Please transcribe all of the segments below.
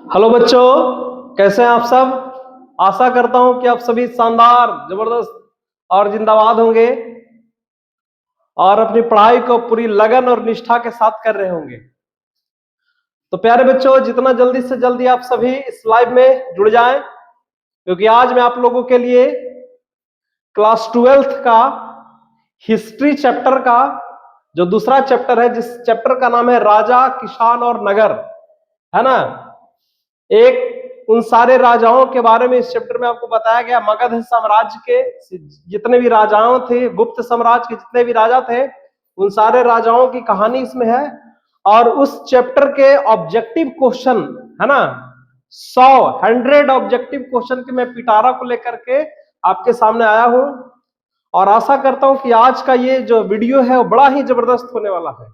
Hello बच्चों, कैसे हैं आप सब। आशा करता हूं कि आप सभी शानदार, जबरदस्त और जिंदाबाद होंगे और अपनी पढ़ाई को पूरी लगन और निष्ठा के साथ कर रहे होंगे। तो प्यारे बच्चों, जितना जल्दी से जल्दी आप सभी इस लाइव में जुड़ जाएं, क्योंकि आज मैं आप लोगों के लिए क्लास 12th का हिस्ट्री चैप्टर का जो दूसरा चैप्टर है, जिस चैप्टर का नाम है राजा, किसान और नगर, है ना। एक उन सारे राजाओं के बारे में इस चैप्टर में आपको बताया गया। मगध साम्राज्य के जितने भी राजाओं थे, गुप्त साम्राज्य के जितने भी राजा थे, उन सारे राजाओं की कहानी इसमें है। और उस चैप्टर के ऑब्जेक्टिव क्वेश्चन, है ना, 100 ऑब्जेक्टिव क्वेश्चन के मैं पिटारा को लेकर के आपके सामने आया हूं। और आशा करता हूं कि आज का ये जो वीडियो है वो बड़ा ही जबरदस्त होने वाला है,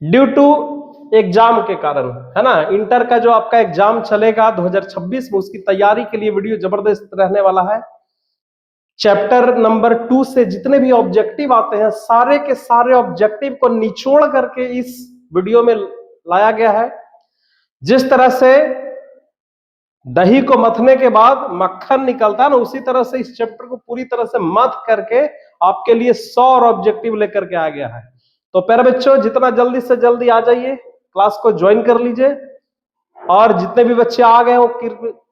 ड्यू टू एग्जाम के कारण, है ना। इंटर का जो आपका एग्जाम चलेगा 2026 में, उसकी तैयारी के लिए वीडियो जबरदस्त रहने वाला है। चैप्टर नंबर 2 से जितने भी ऑब्जेक्टिव आते हैं, सारे के सारे ऑब्जेक्टिव को निचोड़ करके इस वीडियो में लाया गया है। जिस तरह से दही को मथने के बाद मक्खन निकलता है ना, उसी तरह से इस चैप्टर को पूरी तरह से मथ करके आपके लिए 100 ऑब्जेक्टिव लेकर के आ गया है। तो प्यारे बच्चों, जितना जल्दी से जल्दी आ जाइए, क्लास को ज्वाइन कर लीजिए। और जितने भी बच्चे आ गए हो,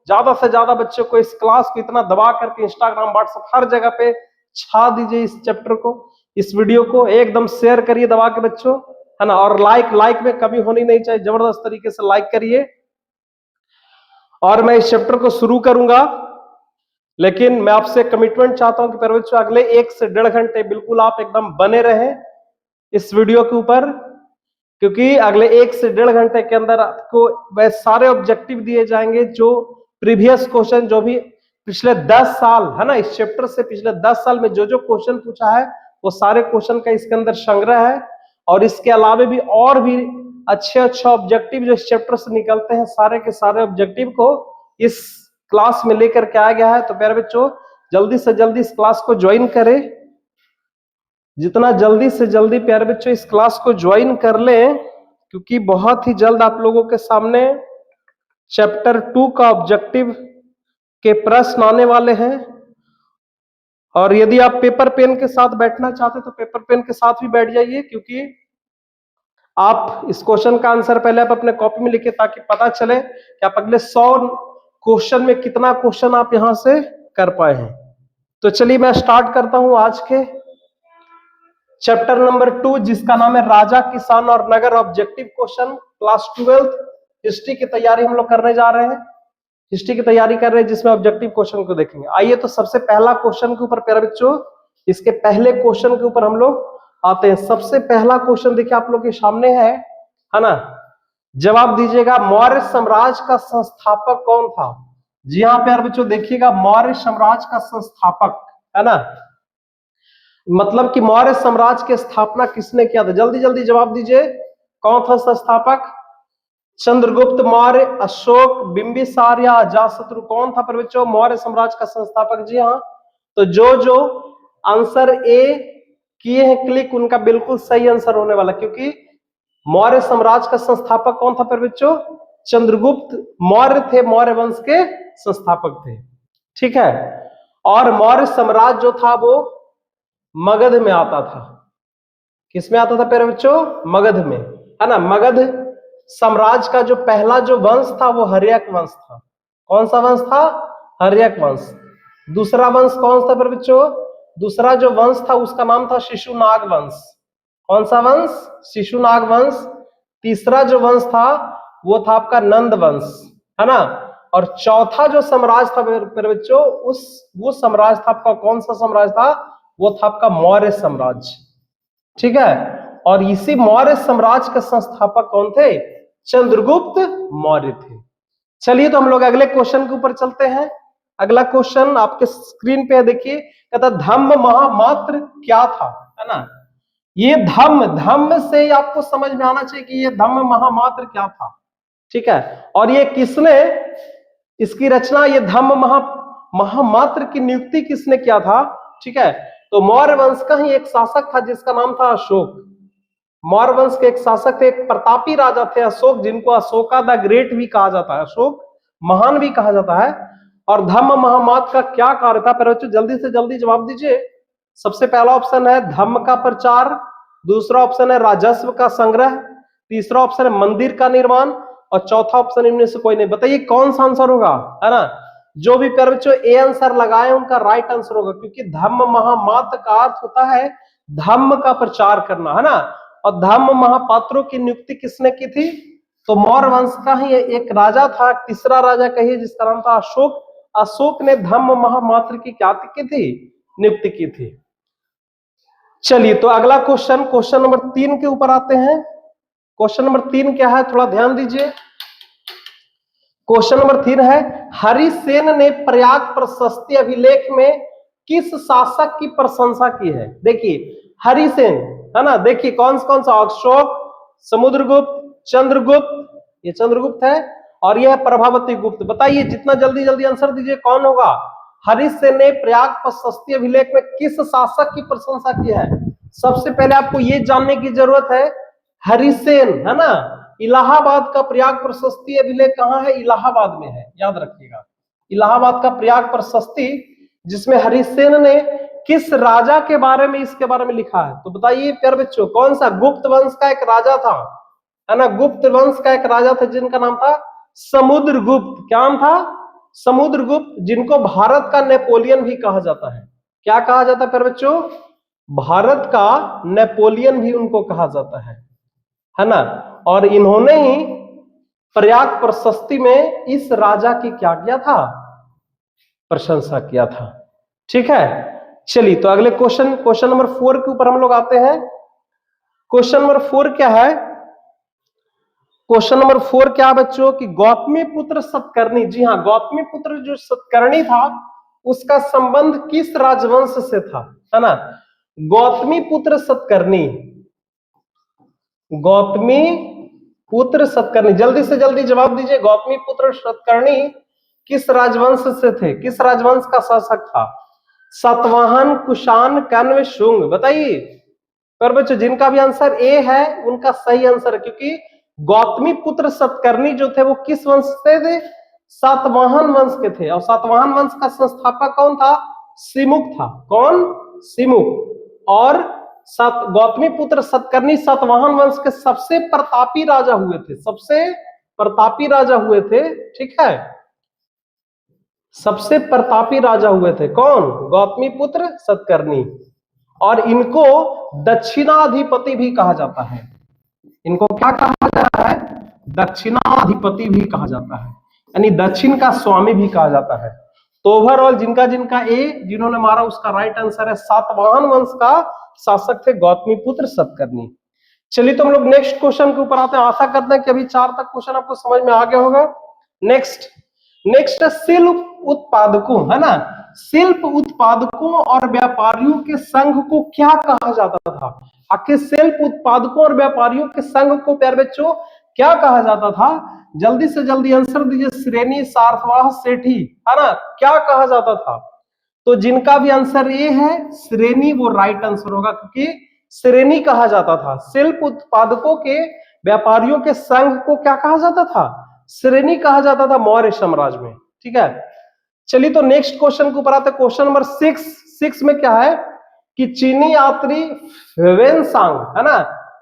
ज्यादा से ज्यादा बच्चों को इस क्लास को इतना दबा करके इंस्टाग्राम, व्हाट्सएप हर जगह पे छा दीजिए इस चैप्टर को, इस वीडियो को एकदम शेयर करिए दबा के बच्चों, है ना। और लाइक में कमी होनी नहीं चाहिए, जबरदस्त तरीके से लाइक करिए। और मैं इस चैप्टर को शुरू करूंगा, लेकिन मैं आपसे कमिटमेंट चाहता हूं कि प्यारे बच्चों, अगले 1 से 1.5 घंटे बिल्कुल आप एकदम बने रहें इस वीडियो के ऊपर, क्योंकि अगले 1 से 1.5 घंटे के अंदर आपको वह सारे ऑब्जेक्टिव दिए जाएंगे जो प्रीवियस क्वेश्चन, जो भी पिछले 10 साल, है ना, इस चैप्टर से पिछले 10 साल में जो जो क्वेश्चन पूछा है, वो सारे क्वेश्चन का इसके अंदर संग्रह है। और इसके अलावा भी और भी अच्छे अच्छे ऑब्जेक्टिव जो इस चैप्टर से निकलते हैं, सारे के सारे ऑब्जेक्टिव को इस क्लास में लेकर के आ गया है। तो प्यारे बच्चों, जल्दी से जल्दी इस क्लास को ज्वाइन करें। जितना जल्दी से जल्दी प्यारे बच्चों इस क्लास को ज्वाइन कर लें, क्योंकि बहुत ही जल्द आप लोगों के सामने चैप्टर 2 का ऑब्जेक्टिव के प्रश्न आने वाले हैं। और यदि आप पेपर पेन के साथ बैठना चाहते तो पेपर पेन के साथ भी बैठ जाइए, क्योंकि आप इस क्वेश्चन का आंसर पहले आप अपने कॉपी में लिखिए, ताकि पता चले कि आप अगले 100 क्वेश्चन में कितना क्वेश्चन आप यहां से कर पाए हैं। तो चलिए मैं स्टार्ट करता हूं आज के चैप्टर नंबर 2, जिसका नाम है राजा, किसान और नगर, ऑब्जेक्टिव क्वेश्चन, क्लास 12 हिस्ट्री की तैयारी हम लोग करने जा रहे हैं। हिस्ट्री की तैयारी कर रहे हैं, जिसमें ऑब्जेक्टिव क्वेश्चन को देखेंगे। आइए तो सबसे पहला क्वेश्चन के ऊपर प्यारे बच्चों, इसके पहले क्वेश्चन के ऊपर हम लोग आते हैं। सबसे पहला क्वेश्चन देखिए आप लोग के सामने है ना। जवाब दीजिएगा, मौर्य साम्राज्य का संस्थापक कौन था। जी हाँ प्यारे बच्चों, देखिएगा, मौर्य साम्राज्य का संस्थापक, है ना, मतलब कि मौर्य साम्राज्य की स्थापना किसने किया था। जल्दी जल्दी जवाब दीजिए, कौन था संस्थापक। चंद्रगुप्त मौर्य, अशोक, बिंबिसार या अजातशत्रु, कौन था बच्चों मौर्य साम्राज्य का संस्थापक। जी हाँ, तो जो आंसर ए किए हैं क्लिक, उनका बिल्कुल सही आंसर होने वाला, क्योंकि मौर्य साम्राज्य का संस्थापक कौन था बच्चों, चंद्रगुप्त मौर्य थे, मौर्य वंश के संस्थापक थे। ठीक है। और मौर्य साम्राज्य जो था वो मगध में आता था। किस में आता था प्यारे बच्चों, मगध में, है ना। मगध साम्राज्य का जो पहला जो वंश था वो हर्यक वंश था। कौन सा वंश था, हर्यक वंश। दूसरा वंश कौन सा प्यारे बच्चों, दूसरा जो वंश था उसका नाम था शिशुनाग वंश। कौन सा वंश, शिशुनाग वंश। तीसरा जो वंश था वो था आपका नंद वंश, है ना। और चौथा जो साम्राज्य था प्यारे बच्चों, वो साम्राज्य था आपका, कौन सा साम्राज्य था, वो था आपका मौर्य साम्राज्य। ठीक है। और इसी मौर्य साम्राज्य के संस्थापक कौन थे, चंद्रगुप्त मौर्य थे। चलिए तो हम लोग अगले क्वेश्चन के ऊपर चलते हैं। अगला क्वेश्चन आपके स्क्रीन पे देखिए, कहता धम्म महामात्र क्या था, है ना। ये धम्म से आपको समझ में आना चाहिए कि ये धम्म महामात्र क्या था। ठीक है। और ये किसने इसकी रचना, ये धम्म महामात्र की नियुक्ति किसने किया था। ठीक है। तो मौर्य वंश का ही एक शासक था जिसका नाम था अशोक। मौर्य वंश के एक शासक थे, एक प्रतापी राजा थे अशोक, जिनको अशोका द ग्रेट भी कहा जाता है, अशोक महान भी कहा जाता है। और धम्म महामात्र का क्या कार्य था? पर बच्चों जल्दी से जल्दी जवाब दीजिए। सबसे पहला ऑप्शन है धम्म का प्रचार, दूसरा ऑप्शन है राजस्व का संग्रह, तीसरा ऑप्शन है मंदिर का निर्माण, और चौथा ऑप्शन इनमें से कोई नहीं। बताइए कौन सा आंसर होगा, है ना? जो भी प्यारे बच्चों ए आंसर लगाए उनका राइट आंसर होगा, क्योंकि धम्म महामात्र का अर्थ होता है धम्म का प्रचार करना, है ना? और धम्म महापात्रों की नियुक्ति किसने की थी? तो मौर्य वंश का ही एक राजा था, तीसरा राजा कहिए, जिसका नाम था अशोक। अशोक ने धम्म महामात्र की क्या की थी? नियुक्ति की थी। चलिए तो अगला क्वेश्चन, क्वेश्चन नंबर 3 के ऊपर आते हैं। क्वेश्चन नंबर 3 क्या है, थोड़ा ध्यान दीजिए। क्वेश्चन नंबर 3 है, हरिसेन ने प्रयाग प्रशस्ति अभिलेख में किस शासक की प्रशंसा की है? देखिए हरिसेन, है ना? देखिए कौन सा, अशोक, समुद्रगुप्त, चंद्रगुप्त, ये चंद्रगुप्त है, और यह प्रभावती गुप्त। बताइए जितना जल्दी जल्दी आंसर दीजिए, कौन होगा? हरिसेन ने प्रयाग प्रशस्ति अभिलेख में किस शासक की प्रशंसा की है? सबसे पहले आपको ये जानने की जरूरत है, हरिसेन, है ना? इलाहाबाद का प्रयाग प्रशस्ति अभिलेख कहाँ है? इलाहाबाद में है, याद रखिएगा। इलाहाबाद का प्रयाग प्रशस्ति, जिसमें हरिसेन ने किस राजा के बारे में, इसके बारे में लिखा है? तो बताइए प्यारे बच्चों, कौन सा? गुप्त वंश का एक राजा था, है ना? गुप्त वंश का एक राजा था जिनका नाम था समुद्रगुप्त। क्या नाम था? समुद्रगुप्त, जिनको भारत का नेपोलियन भी कहा जाता है। क्या कहा जाता है प्यारे बच्चों? भारत का नेपोलियन भी उनको कहा जाता है ना? और इन्होंने ही प्रयाग प्रशस्ति में इस राजा की क्या किया था? प्रशंसा किया था। ठीक है, चलिए तो अगले क्वेश्चन, क्वेश्चन नंबर 4 के ऊपर हम लोग आते हैं। क्वेश्चन नंबर 4 क्या है? क्वेश्चन नंबर 4 क्या बच्चों कि गौतमी पुत्र सतकर्णी, जी हाँ, गौतमी पुत्र जो सतकर्णी था उसका संबंध किस राजवंश से था, है ना? गौतमी पुत्र सतकर्णी, गौतमी पुत्र सतकर्णी, जल्दी से जल्दी जवाब दीजिए। गौतमी पुत्र सतकर्णी किस राजवंश से थे? किस राजवंश का शासक था? सातवाहन, कुषाण, कण्व, शुंग। बताइए पर बच्चों जिनका भी आंसर ए है उनका सही आंसर है, क्योंकि गौतमी पुत्र सतकर्णी जो थे वो किस वंश से थे? सातवाहन वंश के थे। और सातवाहन वंश का संस्थापक कौन था? सिमुक था। कौन? सिमुक। और गौतमी पुत्र सतकर्णी सातवाहन वंश के सबसे प्रतापी राजा हुए थे, सबसे प्रतापी राजा हुए थे। ठीक है, सबसे प्रतापी राजा हुए थे। कौन? गौतमी पुत्र सतकर्णी। और इनको दक्षिणाधिपति भी कहा जाता है। इनको क्या कहा जाता है? दक्षिणाधिपति भी कहा जाता है, यानी दक्षिण का स्वामी भी कहा जाता है। तो ओवरऑल जिनका जिनका ए, जिन्होंने मारा उसका राइट आंसर है सातवाहन वंश का शासक थे गौतमी पुत्र सतकर्णी। चलिए तो हम लोग नेक्स्ट क्वेश्चन के ऊपर आते हैं। आशा करते हैं कि अभी 4 तक क्वेश्चन आपको समझ में आ गया होगा। नेक्स्ट शिल्प उत्पादकों, है ना? शिल्प उत्पादकों और व्यापारियों के संघ को क्या कहा जाता था? आखिर शिल्प उत्पादकों और व्यापारियों के संघ को प्यारे बच्चों क्या कहा जाता था? जल्दी से जल्दी आंसर दीजिए। श्रेणी, सार्थवाह, सेठी, है ना? क्या कहा जाता था? तो जिनका भी आंसर ये है श्रेणी, वो राइट आंसर होगा, क्योंकि श्रेणी कहा जाता था। शिल्प उत्पादकों के व्यापारियों के संघ को क्या कहा जाता था? श्रेणी कहा जाता था मौर्य साम्राज्य में। ठीक है, चलिए तो नेक्स्ट क्वेश्चन के ऊपर आते हैं। क्वेश्चन नंबर 6 में क्या है कि चीनी यात्री ह्वेनसांग, है ना?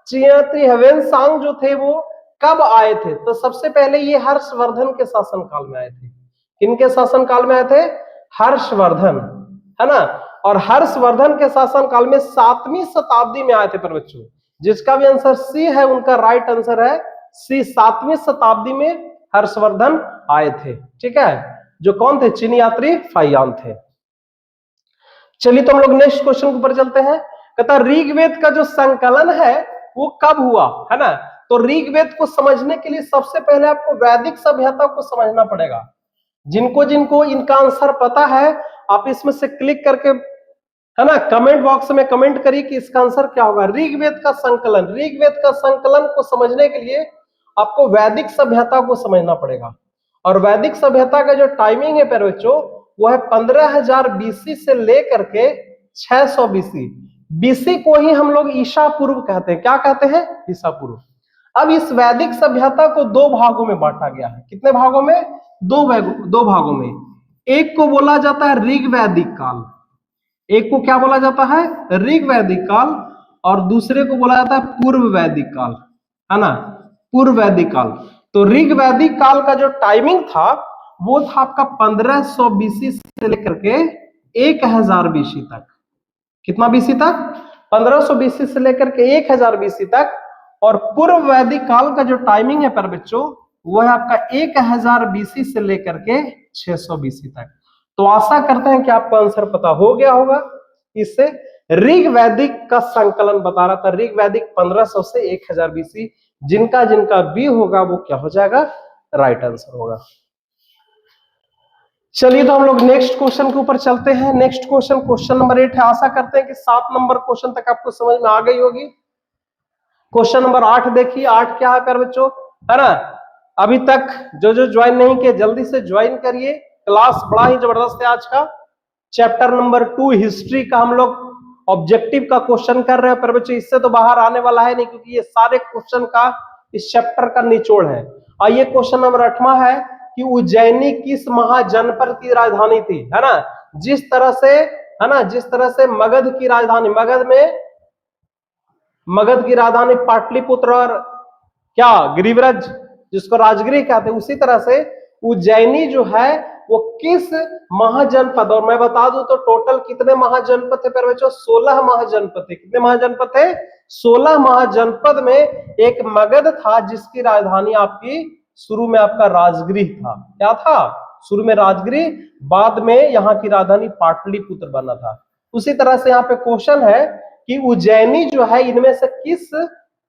चीनी यात्री ह्वेनसांग जो थे वो कब आए थे? तो सबसे पहले ये हर्षवर्धन के शासनकाल में आए थे। किनके शासनकाल में आए थे? हर्षवर्धन, है ना? और हर्षवर्धन के शासनकाल में 7वीं शताब्दी में आए थे पर बच्चों। जिसका भी आंसर सी है उनका राइट आंसर है सी, 7वीं शताब्दी में हर्षवर्धन आए थे। ठीक है, जो कौन थे? चीनी यात्री फाहियान थे। चलिए तो हम लोग नेक्स्ट क्वेश्चन के ऊपर चलते हैं। कहता ऋग्वेद का जो संकलन है वो कब हुआ, है ना? तो ऋग्वेद को समझने के लिए सबसे पहले आपको वैदिक सभ्यता को समझना पड़ेगा। जिनको जिनको इनका आंसर पता है आप इसमें से क्लिक करके, है ना, कमेंट बॉक्स में कमेंट करिए कि इसका आंसर क्या होगा। ऋग्वेद का संकलन, ऋग्वेद का संकलन को समझने के लिए आपको वैदिक सभ्यता को समझना पड़ेगा। और वैदिक सभ्यता का जो टाइमिंग है प्यारे बच्चों वो है 15,000 BC से लेकर के 600 BC, बीसी को ही हम लोग ईसा पूर्व कहते हैं। क्या कहते हैं? ईसा पूर्व। अब इस वैदिक सभ्यता को दो भागों में बांटा गया है। कितने भागों में? दो भागों में। एक को बोला जाता है ऋग वैदिक काल, एक को क्या बोला जाता है? ऋग वैदिक काल, और दूसरे को बोला जाता है पूर्व वैदिक काल, है ना, पूर्व वैदिक काल। तो ऋग वैदिक काल का जो टाइमिंग था वो था आपका 1500 बीसी से लेकर के 1000 बीसी तक। कितना बीसी तक? 1500 बीसी से लेकर के 1000 बीसी तक। और पूर्व वैदिक काल का जो टाइमिंग है पर बच्चों वो है आपका 1000 बीसी से लेकर के 600 बीसी तक। तो आशा करते हैं कि आपको आंसर पता हो गया होगा। इससे ऋग वैदिक का संकलन बता रहा था। ऋग वैदिक 1500 से 1000 बीसी, जिनका जिनका बी होगा वो क्या हो जाएगा? राइट आंसर होगा। चलिए तो हम लोग नेक्स्ट क्वेश्चन के ऊपर चलते हैं। नेक्स्ट क्वेश्चन, क्वेश्चन नंबर 8 है। आशा करते हैं कि 7 नंबर क्वेश्चन तक आपको समझ में आ गई होगी। क्वेश्चन नंबर 8 देखिए। 8 क्या है प्यारे बच्चों, है ना? अभी तक जो जो ज्वाइन नहीं किए जल्दी से ज्वाइन करिए। क्लास बड़ा ही जबरदस्त है आज का। चैप्टर नंबर 2 हिस्ट्री का हम लोग ऑब्जेक्टिव का क्वेश्चन कर रहे हैं पर बच्चों इससे तो बाहर आने वाला है नहीं, क्योंकि ये सारे क्वेश्चन का इस चैप्टर का निचोड़ है। और ये क्वेश्चन नंबर 8वां है कि उज्जैनी किस महाजनपद की राजधानी थी, है ना? जिस तरह से, है ना, जिस तरह से मगध की राजधानी, मगध की राजधानी पाटलिपुत्र और क्या गिरिव्रज जिसको राजगृह कहते हैं, उसी तरह से उज्जैनी जो है वो किस महाजनपद, और मैं बता दूं तो टोटल कितने महाजनपद थे पर बच्चों? 16 महाजनपद थे। कितने महाजनपद थे? 16 महाजनपद में एक मगध था जिसकी राजधानी आपकी शुरू में आपका राजगृह था। क्या था? शुरू में राजगृह, बाद में यहाँ की राजधानी पाटलिपुत्र बना था। उसी तरह से यहाँ पे क्वेश्चन है कि उज्जैनी जो है इनमें से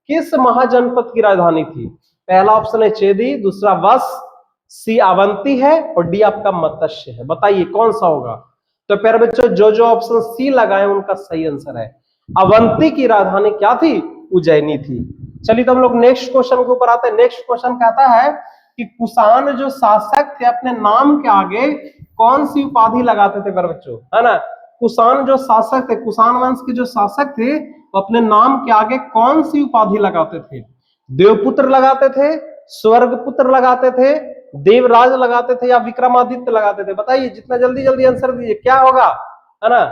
किस महाजनपद की राजधानी थी? पहला ऑप्शन है चेदी, दूसरा वश, सी अवंती है, और डी आपका मत्स्य है। बताइए कौन सा होगा? तो प्यारे बच्चों जो जो ऑप्शन सी लगाए उनका सही आंसर है। अवंती की राजधानी क्या थी? उज्जैनी थी। चलिए तो हम लोग नेक्स्ट क्वेश्चन के ऊपर आते हैं। नेक्स्ट क्वेश्चन कहता है कि कुषाण जो शासक थे अपने नाम के आगे कौन सी उपाधि लगाते थे प्यारे बच्चों, है ना? कुषाण जो शासक थे, कुषाण वंश के जो शासक थे, वो अपने नाम के आगे कौन सी उपाधि लगाते थे? देवपुत्र लगाते थे, स्वर्गपुत्र लगाते थे, देवराज लगाते थे, या विक्रमादित्य लगाते थे? बताइए, जितना जल्दी जल्दी आंसर दीजिए, क्या होगा, है ना?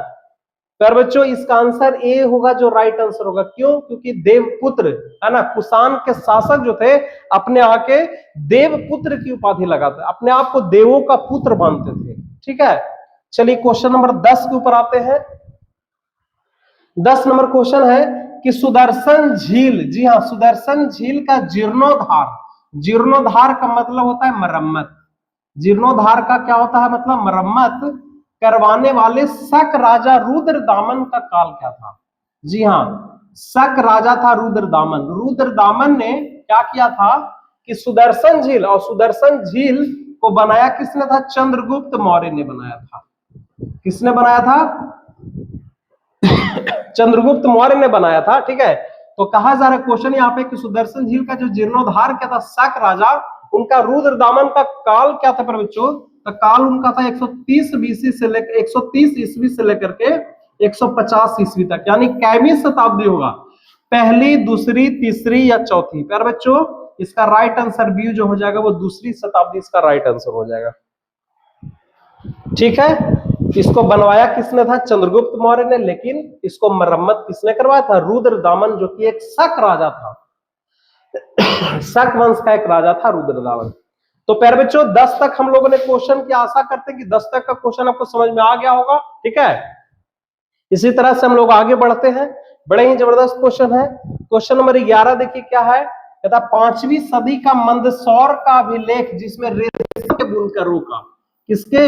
पर बच्चों इसका आंसर ए होगा जो राइट आंसर होगा। क्यों? क्योंकि देवपुत्र, है ना, कुषाण के शासक जो थे अपने आके देवपुत्र की उपाधि लगाते, अपने आप को देवों का पुत्र मानते थे। ठीक है, चलिए क्वेश्चन नंबर 10 के ऊपर आते हैं। 10 नंबर क्वेश्चन है कि सुदर्शन झील, जी हाँ, सुदर्शन झील का जीर्णोद्धार, जीर्णोद्धार का मतलब होता है मरम्मत। जीर्णोद्धार का क्या होता है मतलब? मरम्मत करवाने वाले शक राजा रुद्रदामन का काल क्या था? जी हाँ, शक राजा था रुद्रदामन। रुद्रदामन ने क्या किया था कि सुदर्शन झील, और सुदर्शन झील को बनाया किसने था? चंद्रगुप्त मौर्य ने बनाया था। किसने बनाया था? चंद्रगुप्त मौर्य ने बनाया था। ठीक है, तो कहा जा रहा है क्वेश्चन यहाँ पे कि सुदर्शन झील का जो जीर्णोद्धार क्या था, शक राजा, उनका रुद्रदामन का काल क्या था पर बच्चों? तो काल उनका था 130 बीसी से लेकर 130 ईस्वी से लेकर के 150 ईस्वी तक। यानी कैवीं शताब्दी होगा? पहली, दूसरी, तीसरी या चौथी? पर बच्चों इसका राइट आंसर बी जो हो जाएगा वो दूसरी शताब्दी इसका राइट आंसर हो जाएगा। ठीक है, इसको बनवाया किसने था? चंद्रगुप्त मौर्य ने, लेकिन इसको मरम्मत किसने करवाया था? रुद्रदामन, जो कि एक शक राजा था। शक वंश का एक राजा था रुद्रदामन। तो प्यारे बच्चों 10 तक हम लोगों ने क्वेश्चन की आशा करते हैं कि 10 तक का क्वेश्चन आपको समझ में आ गया होगा। ठीक है, इसी तरह से हम लोग आगे बढ़ते हैं। बड़े ही जबरदस्त क्वेश्चन है। क्वेश्चन नंबर 11 देखिए क्या है, कहता 5वीं सदी का मंदसौर का अभिलेख जिसमें रेशम के बुनकरों का, किसके?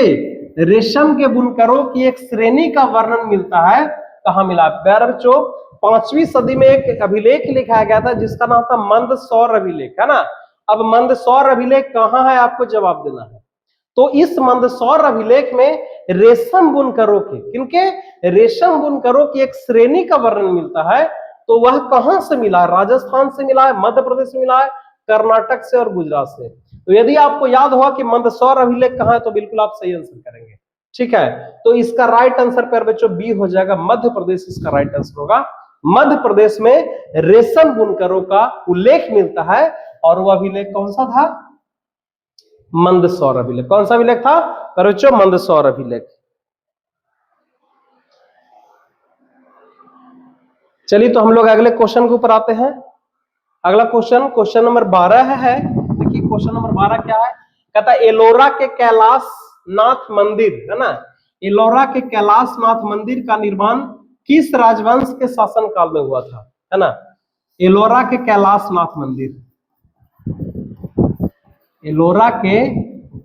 रेशम के बुनकरों की एक श्रेणी का वर्णन मिलता है, कहां मिला? प्यारे बच्चों 5वीं सदी में एक अभिलेख लिखाया गया था जिसका नाम था मंदसौर अभिलेख, है ना? अब मंदसौर अभिलेख कहां है आपको जवाब देना है। तो इस मंदसौर अभिलेख में रेशम बुनकरों के, किनके? रेशम बुनकरों की एक श्रेणी का वर्णन मिलता है। तो वह कहां से मिला है? राजस्थान से मिला है, मध्य प्रदेश से मिला है, कर्नाटक से और गुजरात से। तो यदि आपको याद होगा कि मंदसौर अभिलेख कहां है तो बिल्कुल आप सही आंसर करेंगे। ठीक है, तो इसका राइट आंसर पर बच्चों बी हो जाएगा, मध्य प्रदेश इसका राइट आंसर होगा। मध्य प्रदेश में रेशम बुनकरों का उल्लेख मिलता है, और वह अभिलेख कौन सा था? मंदसौर अभिलेख। कौन सा अभिलेख था पर बच्चों? मंदसौर अभिलेख। चलिए तो हम लोग अगले क्वेश्चन के ऊपर आते हैं। अगला क्वेश्चन, क्वेश्चन नंबर 12 है। देखिए क्वेश्चन नंबर 12 क्या है, कहता है एलोरा के कैलाश नाथ मंदिर, है ना, एलोरा के कैलाश नाथ मंदिर का निर्माण किस राजवंश के शासन काल में हुआ था? है ना, एलोरा के कैलाश नाथ मंदिर, एलोरा के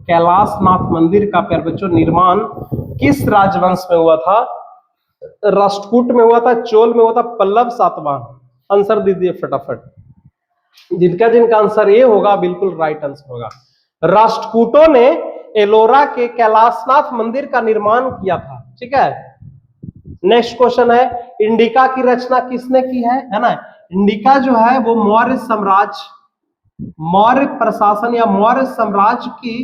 कैलाश नाथ मंदिर का प्यारे बच्चों निर्माण किस राजवंश में हुआ था? राष्ट्रकूट में हुआ था, चोल में हुआ था, पल्लव, सातवाहन? आंसर दीजिए फटाफट। जिनका जिनका आंसर ये होगा बिल्कुल राइट आंसर होगा। राष्ट्रकूटों ने एलोरा के कैलाशनाथ मंदिर का निर्माण किया था। ठीक है, नेक्स्ट क्वेश्चन है, इंडिका की रचना किसने की है ना? इंडिका जो है वो मौर्य साम्राज्य, मौर्य प्रशासन या मौर्य साम्राज्य की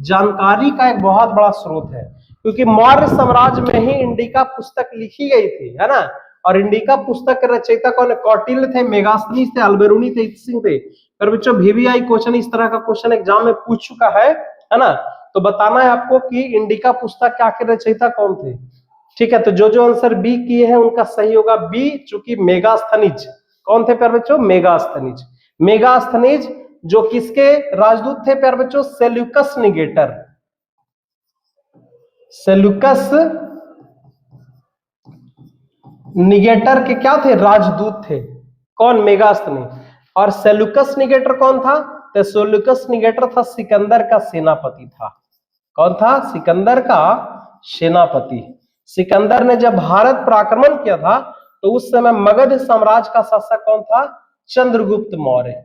जानकारी का एक बहुत बड़ा स्रोत है, क्योंकि मौर्य साम्राज्य में ही इंडिका पुस्तक लिखी गई थी, है ना। और इंडिका पुस्तक के रचयिता कौन है? कौटिल्य थे, मेगास्थनीज थे, अल्बेरुनी थे, इत्सिंग थे। पर बच्चों वीवीआई क्वेश्चन इस तरह का क्वेश्चन एग्जाम में पूछ चुका है ना, तो बताना है आपको कि इंडिका पुस्तक के आखिर रचयिता कौन थे। ठीक है, तो जो आंसर बी किए हैं उनका सही होगा बी, चूंकि मेगास्थनीज। कौन थे प्यारे बच्चों? मेगास्थनीज। मेगास्थनीज जो किसके राजदूत थे प्यारे बच्चों? सेल्यूकस निगेटर, सेल्यूकस निगेटर के क्या थे? राजदूत थे। कौन? मेगास्थनीज। और सेल्यूकस निगेटर कौन था? तो सेल्यूकस निगेटर था सिकंदर का सेनापति था। कौन था? सिकंदर का सेनापति। सिकंदर ने जब भारत पर आक्रमण किया था तो उस समय मगध साम्राज्य का शासक कौन था? चंद्रगुप्त मौर्य।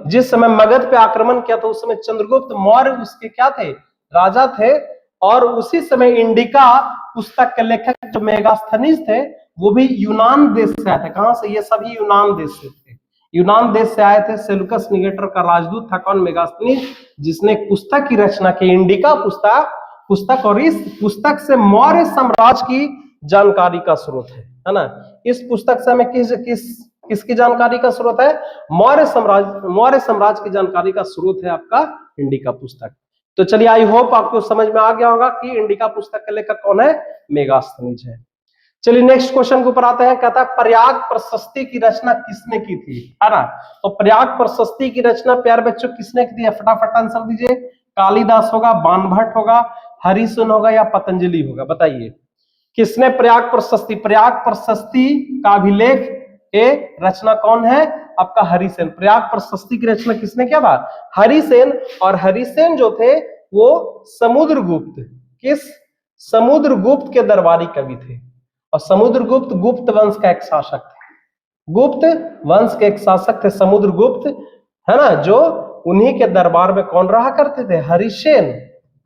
जिस समय मगध पे आक्रमण किया था उस समय चंद्रगुप्त मौर्य उसके क्या थे? राजा थे। और उसी समय इंडिका पुस्तक के लेखक जो मेगास्थनीज थे वो भी यूनान देश से आए थे। कहां से? ये सभी यूनान देश से थे, यूनान देश से आए थे। सेल्यूकस निगेटर का राजदूत था कौन? मेगास्थनीज, जिसने पुस्तक की रचना की, इंडिका पुस्तक। और इस पुस्तक से मौर्य साम्राज्य की जानकारी का स्रोत है ना। इस पुस्तक से हमें किसकी जानकारी का स्रोत है? मौर्य साम्राज्य की जानकारी का स्रोत है आपका इंडिका पुस्तक। तो चलिए, आई होप आपको समझ में आ गया होगा कि इंडिका पुस्तक के लेखक कौन है? मेगास्थनीज है। चलिए नेक्स्ट क्वेश्चन के ऊपर आते हैं। कहता है प्रयाग प्रशस्ति की रचना किसने की थी? है ना, तो प्रयाग प्रशस्ति की रचना प्यारे बच्चों किसने की थी? फटाफट आंसर दीजिए। कालिदास होगा, बाणभट्ट होगा, हरिसेन होगा या पतंजलि होगा? बताइए किसने प्रयाग प्रशस्ति का अभिलेख के रचना कौन है? आपका हरिसेन। प्रयाग प्रशस्ति की रचना किसने किया था? हरिसेन। और हरिसेन जो थे वो समुद्रगुप्त, किस? समुद्रगुप्त के दरबारी कवि थे। और समुद्रगुप्त गुप्त वंश का एक शासक थे, गुप्त वंश के एक शासक थे समुद्रगुप्त, है ना। जो उन्हीं के दरबार में कौन रहा करते थे? हरिसेन।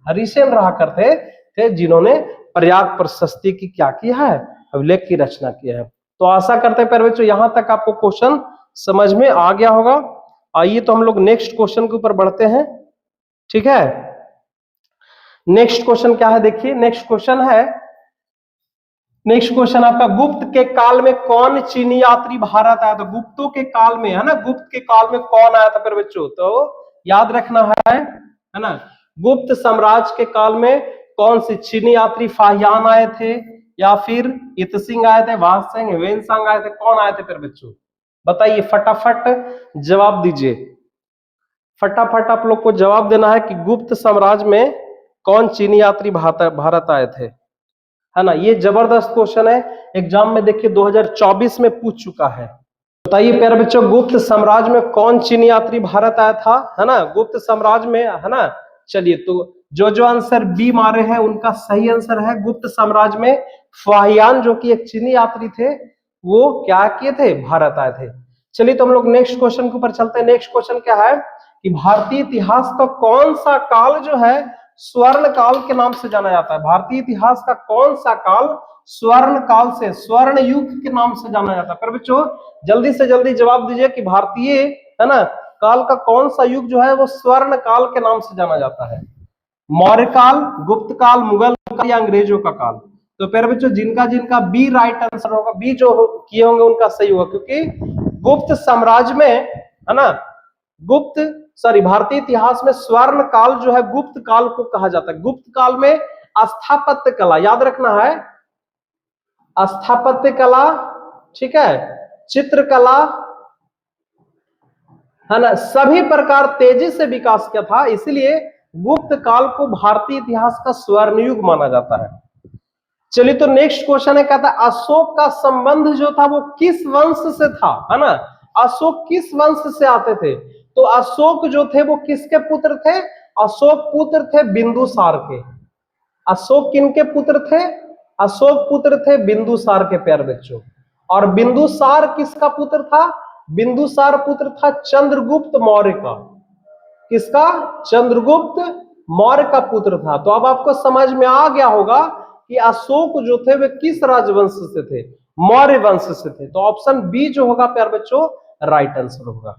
हरिसेन रहा करते थे जिन्होंने प्रयाग प्रशस्ति की क्या किया है? अभिलेख की रचना किया है। तो आशा करते हैं प्यारे बच्चों यहां तक आपको क्वेश्चन समझ में आ गया होगा। आइए तो हम लोग नेक्स्ट क्वेश्चन के ऊपर बढ़ते हैं। ठीक है, नेक्स्ट क्वेश्चन क्या है? देखिए नेक्स्ट क्वेश्चन है, नेक्स्ट क्वेश्चन आपका, गुप्त के काल में कौन चीनी यात्री भारत आया था? गुप्तों के काल में, है ना, गुप्त के काल में कौन आया था प्यारे बच्चों? तो याद रखना है ना, गुप्त साम्राज्य के काल में कौन से चीनी यात्री? फाहियान आए थे या फिर इत्सिंग आए थे, वात्स्यांग, ह्वेनसांग आए थे? कौन आए थे प्यारे बच्चों? बताइए फटाफट जवाब दीजिए। फटाफट आप लोग को जवाब देना है कि गुप्त साम्राज्य में कौन चीनी यात्री भारत आए थे, है ना। ये जबरदस्त क्वेश्चन है, एग्जाम में देखिए 2024 में पूछ चुका है। बताइए प्यारे बच्चों गुप्त साम्राज्य में कौन चीनी यात्री भारत आया था, है ना, गुप्त साम्राज्य में, है ना। चलिए तो जो आंसर बी मारे हैं उनका सही आंसर है गुप्त साम्राज्य में फाहियान, जो कि एक चीनी यात्री थे, वो क्या किए थे? भारत आए थे। चलिए तो हम लोग नेक्स्ट क्वेश्चन के ऊपर चलते हैं। नेक्स्ट क्वेश्चन क्या है कि भारतीय इतिहास का कौन सा काल जो है स्वर्ण काल के नाम से जाना जाता है? भारतीय इतिहास का कौन सा काल स्वर्ण काल से, स्वर्ण युग के नाम से जाना जाता है? पर बच्चों जल्दी से जल्दी जवाब दीजिए कि भारतीय, है ना, काल का कौन सा युग जो है वो स्वर्ण काल के नाम से जाना जाता है? मौर्य काल, गुप्त काल, मुगल काल या अंग्रेजों का काल। तो प्यारे बच्चों जिनका जिनका बी राइट आंसर होगा, बी जो किए होंगे उनका सही होगा, क्योंकि गुप्त साम्राज्य में है ना, भारतीय इतिहास में स्वर्ण काल जो है गुप्त काल को कहा जाता है। गुप्त काल में स्थापत्य कला, याद रखना है, स्थापत्य कला, ठीक है, चित्रकला, है ना, सभी प्रकार तेजी से विकास किया था, इसलिए गुप्त काल को भारतीय इतिहास का स्वर्ण युग माना जाता है। चलिए तो नेक्स्ट क्वेश्चन है, कहता है अशोक का संबंध जो था वो किस वंश से था, है ना, अशोक किस वंश से आते थे? तो अशोक जो थे वो किसके पुत्र थे? अशोक पुत्र थे बिंदुसार के। अशोक किनके पुत्र थे? अशोक पुत्र थे बिंदुसार के प्यारे बच्चों। और बिंदुसार किसका पुत्र था? बिंदुसार पुत्र था चंद्रगुप्त मौर्य का। किसका? चंद्रगुप्त मौर्य का पुत्र था। तो अब आपको समझ में आ गया होगा कि अशोक जो थे वे किस राजवंश से थे? मौर्य वंश से थे। तो ऑप्शन बी जो होगा प्यारे बच्चों राइट आंसर होगा।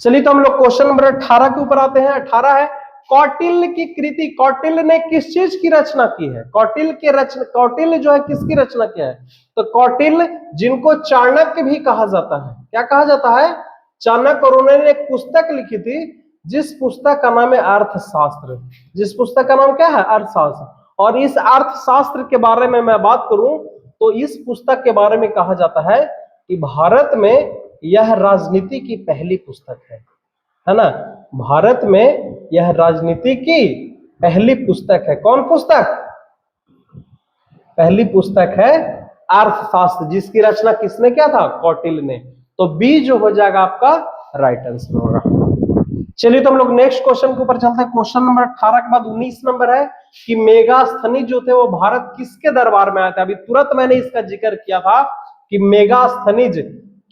चलिए तो हम लोग क्वेश्चन नंबर 18 के ऊपर आते हैं। 18 है कौटिल्य की कृति। कौटिल्य ने किस चीज की रचना की है? कौटिल्य जो है किसकी रचना किया है? तो कौटिल्य जिनको चाणक्य भी कहा जाता है। क्या कहा जाता है? चाणक्य। और उन्होंने एक पुस्तक लिखी थी जिस पुस्तक का नाम है अर्थशास्त्र। जिस पुस्तक का नाम क्या है? अर्थशास्त्र। और इस अर्थशास्त्र के बारे में मैं बात करूं तो इस पुस्तक के बारे में कहा जाता है कि भारत में यह राजनीति की पहली पुस्तक है ना, भारत में यह राजनीति की पहली पुस्तक है। कौन पुस्तक? पहली पुस्तक है अर्थशास्त्र, जिसकी रचना किसने किया था? कौटिल्य ने। तो बी जो हो जाएगा आपका राइट आंसर होगा। चलिए तो हम लोग नेक्स्ट क्वेश्चन के ऊपर चलते हैं। क्वेश्चन नंबर 18 के बाद 19 नंबर है कि मेगास्थनीज जो थे वो भारत किसके दरबार में आए थे? अभी तुरंत मैंने इसका जिक्र किया था कि मेगास्थनीज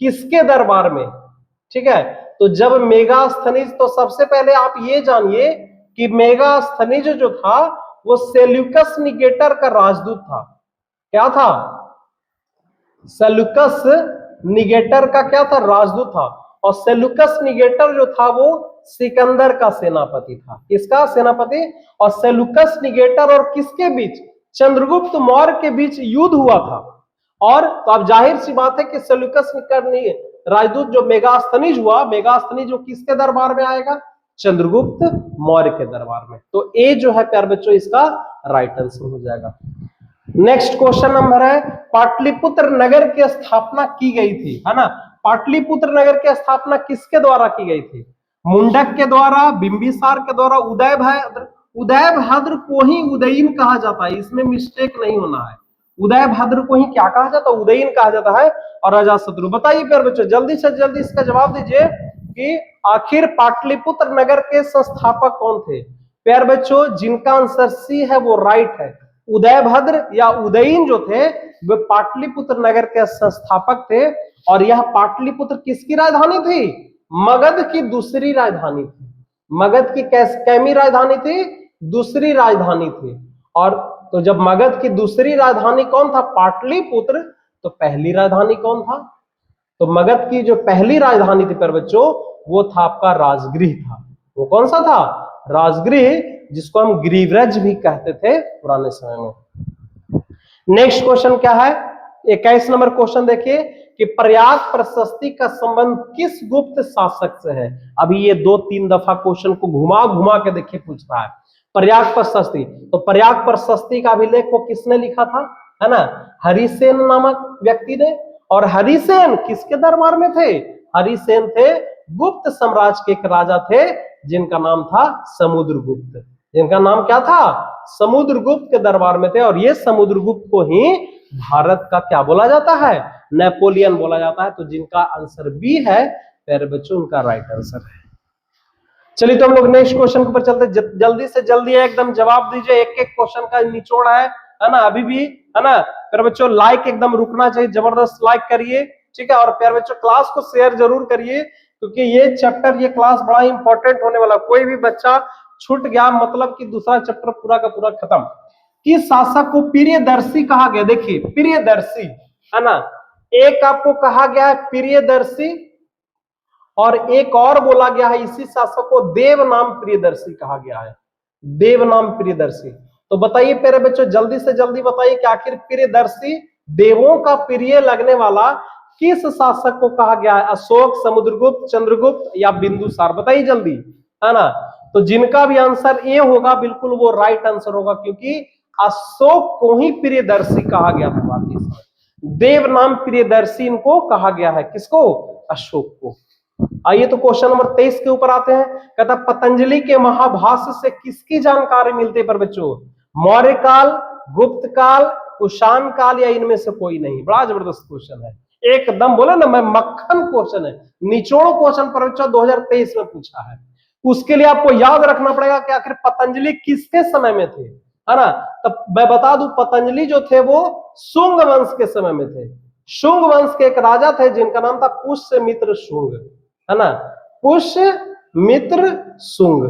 किसके दरबार में, ठीक है। तो जब मेगास्थनीज, तो सबसे पहले आप ये जानिए कि मेगास्थनीज जो था वो सेल्यूकस निकेटर का राजदूत था। क्या था? सेल्यूकस निकेटर का क्या था? राजदूत था। और सेल्यूकस निकेटर जो था वो सिकंदर का सेनापति था। किसका सेनापति? और सेल्यूकस निकेटर और किसके बीच? चंद्रगुप्त मौर्य के बीच युद्ध हुआ था। और तो अब जाहिर सी बात है कि सेल्यूकस राजदूत जो मेगास्थनीज हुआ, मेगास्थनीज जो किसके दरबार में आएगा? चंद्रगुप्त मौर्य के दरबार में। तो ए जो है प्यारे बच्चों इसका राइट आंसर हो जाएगा। नेक्स्ट क्वेश्चन नंबर है पाटलिपुत्र नगर की स्थापना की गई थी, है ना। पाटलिपुत्र नगर की स्थापना किसके द्वारा की गई थी? मुंडक के द्वारा, बिंबिसार के द्वारा, उदयभद्र। उदयभद्र को ही उदयीन कहा जाता है, इसमें मिस्टेक नहीं होना है। उदयभद्र को ही क्या कहा जाता है? उदयीन कहा जाता है। और अजातशत्रु। बताइए प्यारे बच्चों जल्दी से जल्दी इसका जवाब दीजिए कि आखिर पाटलिपुत्र नगर के संस्थापक कौन थे? प्यारे बच्चों जिनका आंसर सी है वो राइट है। उदयभद्र या उदयीन जो थे वे पाटलिपुत्र नगर के संस्थापक थे। और यह पाटलिपुत्र किसकी राजधानी थी? मगध की दूसरी राजधानी थी। मगध की कैमी राजधानी थी? दूसरी राजधानी थी। और तो जब मगध की दूसरी राजधानी कौन था? पाटलिपुत्र। तो पहली राजधानी कौन था? तो मगध की जो पहली राजधानी थी पर बच्चों वो था आपका राजगृह था। वो कौन सा था? राजगृह, जिसको हम गिरिव्रज भी कहते थे पुराने समय में। नेक्स्ट क्वेश्चन क्या है? 21 नंबर क्वेश्चन देखिए कि प्रयाग प्रशस्ति का संबंध किस गुप्त शासक से है? अभी ये 2-3 दफा क्वेश्चन को घुमा घुमा के देखिए पूछता है। प्रयाग प्रशस्ति, तो प्रयाग प्रशस्ति का अभिलेख को किसने लिखा था? है ना, हरिसेन नामक व्यक्ति ने। और हरिसेन किसके दरबार में थे? हरिसेन थे गुप्त साम्राज्य के एक राजा थे जिनका नाम था समुद्रगुप्त। जिनका नाम क्या था? समुद्रगुप्त के दरबार में थे। और ये समुद्रगुप्त को ही भारत का क्या बोला जाता है? नेपोलियन बोला जाता है। तो जिनका आंसर बी है प्यारे बच्चों उनका राइट आंसर है। चलिए तो हम लोग नेक्स्ट क्वेश्चन के ऊपर चलते हैं। जल्दी से जल्दी एकदम जवाब दीजिए, एक एक क्वेश्चन का निचोड़ है ना अभी भी, है ना। प्यारे बच्चों लाइक एकदम रुकना चाहिए, जबरदस्त लाइक करिए, ठीक है। और प्यारे बच्चों क्लास को शेयर जरूर करिए, क्योंकि ये चैप्टर, ये क्लास बड़ा इंपॉर्टेंट होने वाला। कोई भी बच्चा छूट गया मतलब कि दूसरा चैप्टर पूरा का पूरा खत्म। किस शासक को प्रियदर्शी कहा गया? देखिए प्रियदर्शी, है ना, एक आपको कहा गया है प्रियदर्शी और एक और बोला गया है इसी शासक को देव नाम प्रियदर्शी कहा गया है। देव नाम प्रियदर्शी। तो बताइए प्यारे बच्चों, जल्दी से जल्दी बताइए कि आखिर प्रियदर्शी देवों का प्रिय लगने वाला किस शासक को कहा गया है? अशोक, समुद्रगुप्त, चंद्रगुप्त या बिंदुसार? बताइए जल्दी, है ना। तो जिनका भी आंसर ए होगा बिल्कुल वो राइट आंसर होगा, क्योंकि अशोक को ही प्रियदर्शी कहा गया था भारतीय समय। देव नाम प्रियदर्शी इनको कहा गया है, किसको? अशोक को। आइए तो क्वेश्चन नंबर 23 के ऊपर आते हैं। कहता पतंजलि के महाभाष्य से किसकी जानकारी मिलती है पर बच्चों? मौर्य काल, गुप्त काल, कुषाण काल या इनमें से कोई नहीं? बड़ा जबरदस्त क्वेश्चन है, एकदम बोले ना मैं मक्खन क्वेश्चन है, निचोड़ क्वेश्चन पर बच्चों 2023 में पूछा है। उसके लिए आपको याद रखना पड़ेगा कि आखिर पतंजलि किसके समय में थे, है ना। तब मैं बता दूं, पतंजलि जो थे वो शुंग वंश के समय में थे। शुंग वंश के एक राजा थे जिनका नाम था पुष्यमित्र शुंग, है ना, पुष्यमित्र शुंग।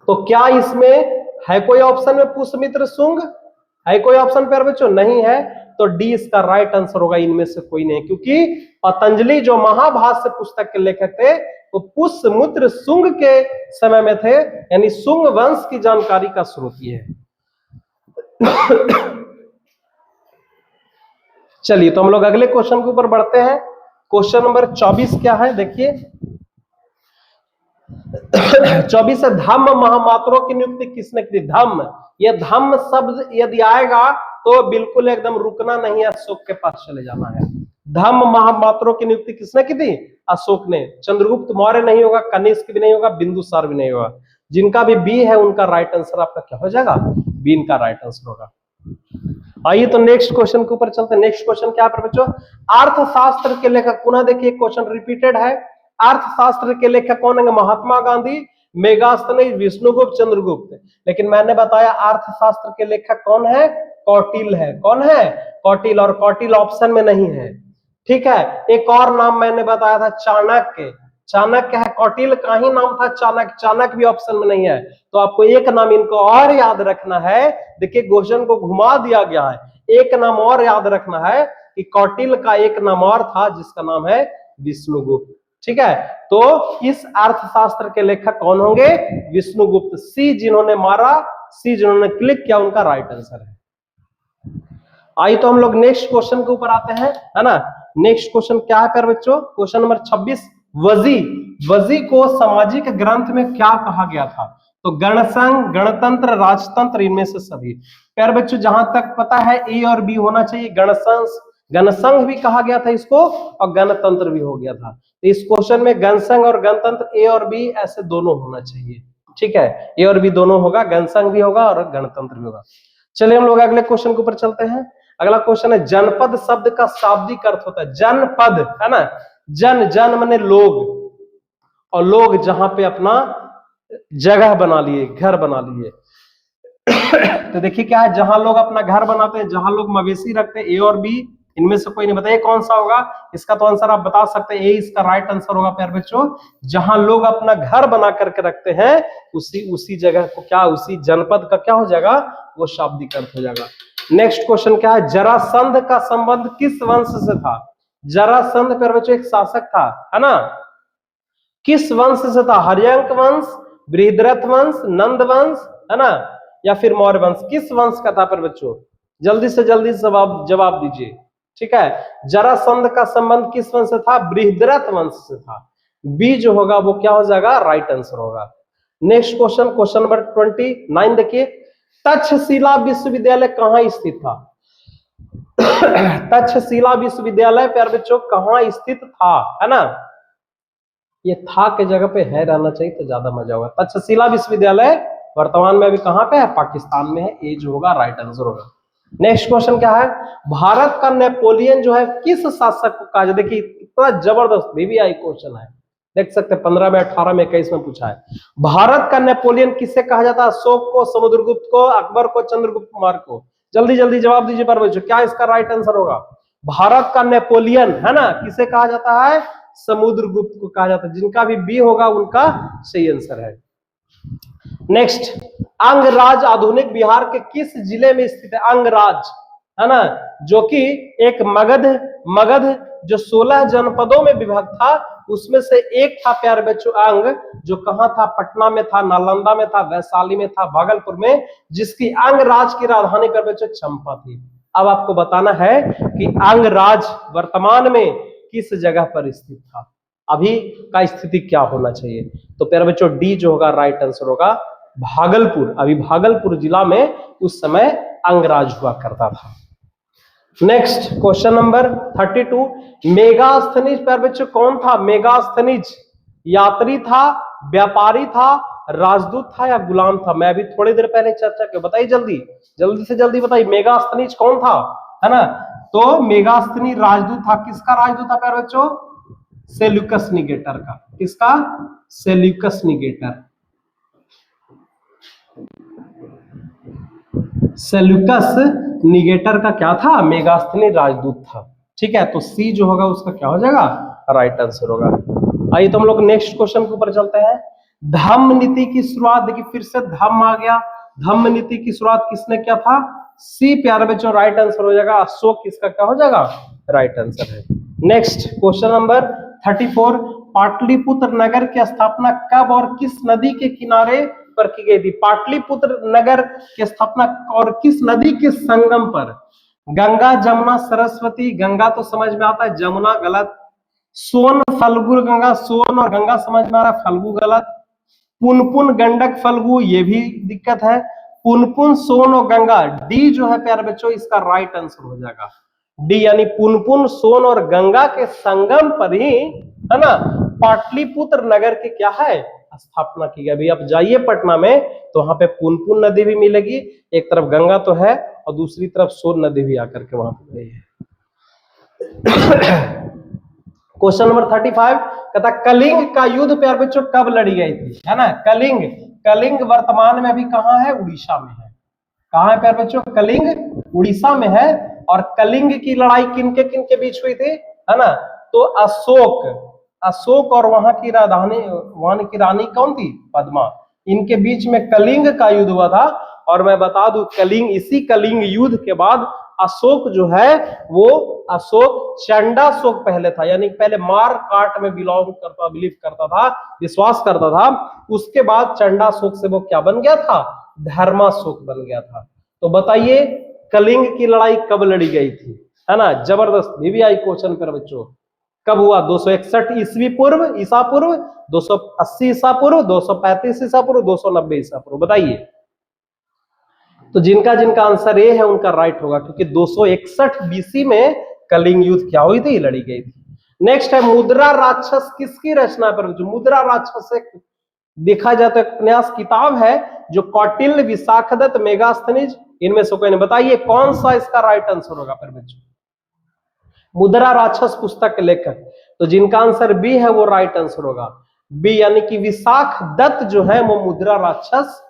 तो क्या इसमें है कोई ऑप्शन में पुष्यमित्र शुंग? है कोई ऑप्शन पे बच्चों? नहीं है, तो डी इसका राइट आंसर होगा, इनमें से कोई नहीं। क्योंकि पतंजलि जो महाभाष्य पुस्तक के लेखक थे वो पुष्यमित्र शुंग के समय में थे, यानी शुंग वंश की जानकारी का स्रोत ये है। चलिए तो हम लोग अगले क्वेश्चन के ऊपर बढ़ते हैं। क्वेश्चन नंबर 24 क्या है देखिए। 24 है, धम्म महामात्रों की नियुक्ति किसने की? धम्म, ये धम्म शब्द यदि आएगा तो बिल्कुल एकदम रुकना नहीं है, अशोक के पास चले जाना है। धम्म महामात्रों की नियुक्ति किसने की थी? अशोक ने। चंद्रगुप्त मौर्य नहीं होगा, कनिष्क भी नहीं होगा, बिंदुसार भी नहीं होगा। जिनका भी बी है उनका राइट आंसर आपका क्या हो जाएगा? बी इनका राइट आंसर होगा। आइए तो नेक्स्ट क्वेश्चन के ऊपर चलते हैं। नेक्स्ट क्वेश्चन क्या है बच्चों? अर्थशास्त्र के लेखक, पुनः देखिए क्वेश्चन रिपीटेड है। अर्थशास्त्र के लेखक कौन है? महात्मा गांधी, मेगास्थनीज, विष्णुगुप्त, चंद्रगुप्त। लेकिन मैंने बताया अर्थशास्त्र के लेखक कौन है? कौटिल्य है। कौन है? कौटिल्य। और कौटिल्य ऑप्शन में नहीं है, ठीक है। एक और नाम मैंने बताया था चाणक्य। चाणक्य है, कौटिल्य का ही नाम था चाणक्य, चाणक्य भी ऑप्शन में नहीं है। तो आपको एक नाम इनको और याद रखना है। देखिए क्वेश्चन को घुमा दिया गया है, एक नाम और याद रखना है कि कौटिल्य का एक नाम और था जिसका नाम है विष्णुगुप्त, ठीक है। तो इस अर्थशास्त्र के लेखक कौन होंगे? विष्णुगुप्त। सी जिन्होंने मारा, सी जिन्होंने क्लिक किया, उनका राइट आंसर है। आई तो हम लोग नेक्स्ट क्वेश्चन के ऊपर आते हैं, है ना। नेक्स्ट क्वेश्चन क्या है प्यारे बच्चों? क्वेश्चन नंबर 26, वजी। वजी को सामाजिक ग्रंथ में क्या कहा गया था? तो गणसंघ, गणतंत्र, राजतंत्र, इनमें से सभी। प्यारे बच्चों जहां तक पता है ए और बी होना चाहिए। गणसंघ, गणसंघ भी कहा गया था इसको और गणतंत्र भी हो गया था। तो इस क्वेश्चन में गणसंघ और गणतंत्र, ए और बी ऐसे दोनों होना चाहिए, ठीक है। ए और बी दोनों होगा, गणसंघ भी होगा और गणतंत्र भी होगा। चलिए हम लोग अगले क्वेश्चन के ऊपर चलते हैं। अगला क्वेश्चन है, जनपद शब्द का शाब्दिक अर्थ होता है जनपद, है ना। जन, जन माने लोग, और लोग जहां पे अपना जगह बना लिए, घर बना लिए। तो देखिए क्या है, जहां लोग अपना घर बनाते हैं, जहां लोग मवेशी रखते हैं। ए और बी इनमें से कोई नहीं, बताइए कौन सा होगा? इसका तो आंसर आप बता सकते हैं, ए इसका राइट आंसर होगा प्यारे बच्चों। जहां लोग अपना घर बना करके रखते हैं उसी जगह को क्या, उसी जनपद का क्या हो जाएगा? वो शाब्दिक अर्थ हो जाएगा। नेक्स्ट क्वेश्चन क्या है, जरासंध का संबंध किस वंश से था? जरासंध प्यारे बच्चों एक शासक था, है ना। किस वंश से था? हर्यंक वंश, बृहद्रथ वंश, नंद वंश, है ना, या फिर मौर्य वंश? किस वंश का था पर बच्चों? जल्दी से जल्दी जवाब दीजिए, ठीक है। जरासंध का संबंध किस वंश से था? बृहद्रथ वंश से था। बी जो होगा वो क्या हो जाएगा? राइट आंसर होगा। नेक्स्ट क्वेश्चन, क्वेश्चन नंबर 29 देखिए, तक्षशिला विश्वविद्यालय कहां स्थित था? तक्षशिला विश्वविद्यालय प्यारे बच्चों कहां स्थित था, है ना। ये था के जगह पे है रहना चाहिए तो ज्यादा मजा होगा। तक्षशिला विश्वविद्यालय वर्तमान में अभी कहां पे है? पाकिस्तान में है। ए जो होगा राइट आंसर होगा। नेक्स्ट क्वेश्चन क्या है, भारत का नेपोलियन जो है किस शासक को कहा जाता है? देखिए इतना जबरदस्त VVI क्वेश्चन है, देख सकते हैं 15 में, 18 में, 21 में पूछा है। भारत का नेपोलियन किससे कहा जाता है? अशोक को, समुद्रगुप्त को, अकबर को, चंद्रगुप्त मौर्य को? जल्दी जल्दी जवाब दीजिए पर बच्चों, क्या इसका राइट आंसर होगा? भारत का नेपोलियन, है ना, किसे कहा जाता है? समुद्रगुप्त को कहा जाता है। जिनका भी बी होगा उनका सही आंसर है। नेक्स्ट, अंगराज आधुनिक बिहार के किस जिले में स्थित है? अंगराज, है ना, जो कि एक मगध जो 16 जनपदों में विभक्त था, उसमें से एक था प्यारे बच्चों अंग, जो कहाँ था, पटना में था, नालंदा में था, वैशाली में था, भागलपुर में, जिसकी अंगराज की राजधानी प्यारे बच्चों चंपा थी। अब आपको बताना है कि अंगराज वर्तमान में किस जगह पर स्थित था, अभी का स्थिति क्या होना चाहिए। तो प्यारे बच्चों डी जो होगा राइट आंसर होगा भागलपुर। अभी भागलपुर जिला में उस समय अंगराज हुआ करता था। नेक्स्ट क्वेश्चन नंबर 32, मेगास्थनीज प्यारे बच्चों कौन था? मेगास्थनीज यात्री था, व्यापारी था, राजदूत था या गुलाम था? मैं अभी थोड़ी देर पहले चर्चा की, बताइए जल्दी जल्दी से जल्दी बताइए, मेगास्थनीज कौन था, है ना? तो मेगास्थनी राजदूत था। किसका राजदूत था प्यारे बच्चों? सेल्यूकस निकेटर का। किसका? Seleucus Nicator. सेल्यूकस निकेटर का क्या था? मेगास्थनी राजदूत था। ठीक है, तो सी जो होगा उसका क्या हो जाएगा? राइट आंसर होगा। आइए तो हम लोग नेक्स्ट क्वेश्चन के ऊपर चलते हैं। धम्म नीति की शुरुआत, देखिए फिर से धम्म आ गया। धम्म नीति की शुरुआत किसने किया था? सी प्यारे बच्चों राइट आंसर हो जाएगा। अशोक इसका क्या हो जाएगा? राइट आंसर है। नेक्स्ट क्वेश्चन नंबर 34, पाटलिपुत्र नगर की स्थापना कब और किस नदी के किनारे पर की गई थी? पाटलिपुत्र नगर की स्थापना और किस नदी के संगम पर? गंगा, जमुना, सरस्वती। गंगा तो समझ में आता है, जमुना गलत। सोन, फल्गु, गंगा। सोन और गंगा समझ में आ रहा है, फल्गु गलत। पुनपुन, गंडक, फल्गु, ये भी दिक्कत है। पुनपुन, सोन और गंगा, डी जो है प्यारे बच्चों इसका राइट आंसर हो जाएगा। डी यानी पुनपुन, सोन और गंगा के संगम पर ही, है ना, पाटलिपुत्र नगर के क्या है? स्थापना की गई। अभी आप जाइए पटना में तो वहां पे पुनपुन नदी भी मिलेगी, एक तरफ गंगा तो है और दूसरी तरफ सोन नदी भी आकर के वहां पे गई है। क्वेश्चन नंबर 35 कहता कलिंग का युद्ध प्यारे बच्चों कब लड़ी गई थी, है ना? कलिंग, कलिंग वर्तमान में अभी कहाँ है? उड़ीसा में है। कहाँ है प्यारे बच्चों? कलिंग उड़ीसा में है। और कलिंग की लड़ाई किनके किनके बीच हुई थी, है ना? तो अशोक, अशोक और वहां की राजधानी, वहां की रानी कौन थी? पद्मा। इनके बीच में कलिंग का युद्ध हुआ था। और मैं बता दूं कलिंग, इसी कलिंग युद्ध के बाद अशोक जो है वो अशोक चंडाशोक पहले था, यानी पहले मार काट में बिलोंग करता, बिलीव करता था, विश्वास करता था। उसके बाद चंडाशोक से वो क्या बन गया था? धर्माशोक बन गया था। तो बताइए कलिंग की लड़ाई कब लड़ी गई थी, है ना? जबरदस्त VVI क्वेश्चन पर बच्चों। कब हुआ? 261 ईस्वी पूर्व, ईसा पूर्व, 280 ईसा पूर्व, 235 ईसा पूर्व, 290 ईसा पूर्व? बताइए। तो जिनका जिनका आंसर ए है उनका राइट होगा, क्योंकि 261 BC में कलिंग युद्ध क्या हुई थी? लड़ी गई थी। नेक्स्ट है मुद्रा राक्षस किसकी रचना पर? मुद्रा राक्षस एक देखा जाए तो एक उपन्यास किताब है जो कौटिल्य, विशाखदत्त, मेगास्थनीज, इनमें से कोई नहीं। बताइए कौन सा इसका राइट आंसर होगा फिर बच्चों? मुद्रा राक्षस पुस्तक के लेखक, तो जिनका आंसर बी है वो राइट आंसर होगा। बी यानी कि विशाखदत्त जो है वो मुद्रा राक्षस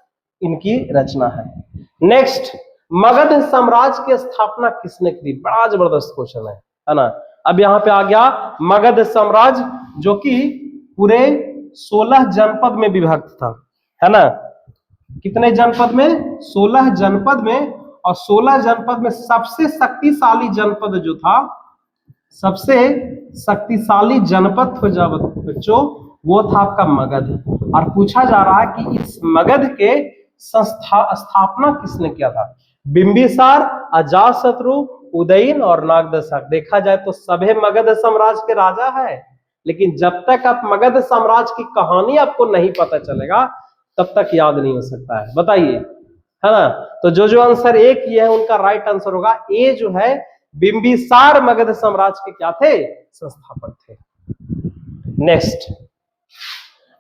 इनकी रचना है। नेक्स्ट, मगध साम्राज्य की स्थापना किसने की? बड़ा जबरदस्त क्वेश्चन है ना? अब यहाँ पे आ गया मगध साम्राज्य, जो कि पूरे 16 जनपद में विभक्त था, है ना? कितने जनपद में? 16 जनपद में। और 16 जनपद में सबसे शक्तिशाली जनपद जो था, सबसे शक्तिशाली जनपद हो जा बच्चों, वो था आपका मगध। और पूछा जा रहा है कि इस मगध के स्थापना किसने किया था? बिंबिसार, अजातशत्रु, उदयन और नागदशक। देखा जाए तो सभी मगध साम्राज्य के राजा है, लेकिन जब तक आप मगध साम्राज्य की कहानी आपको नहीं पता चलेगा तब तक याद नहीं हो सकता है। बताइए, है ना? तो जो जो आंसर ए किए हैं उनका राइट आंसर होगा ए जो है बिंबिसार मगध साम्राज्य के क्या थे? संस्थापक थे। नेक्स्ट,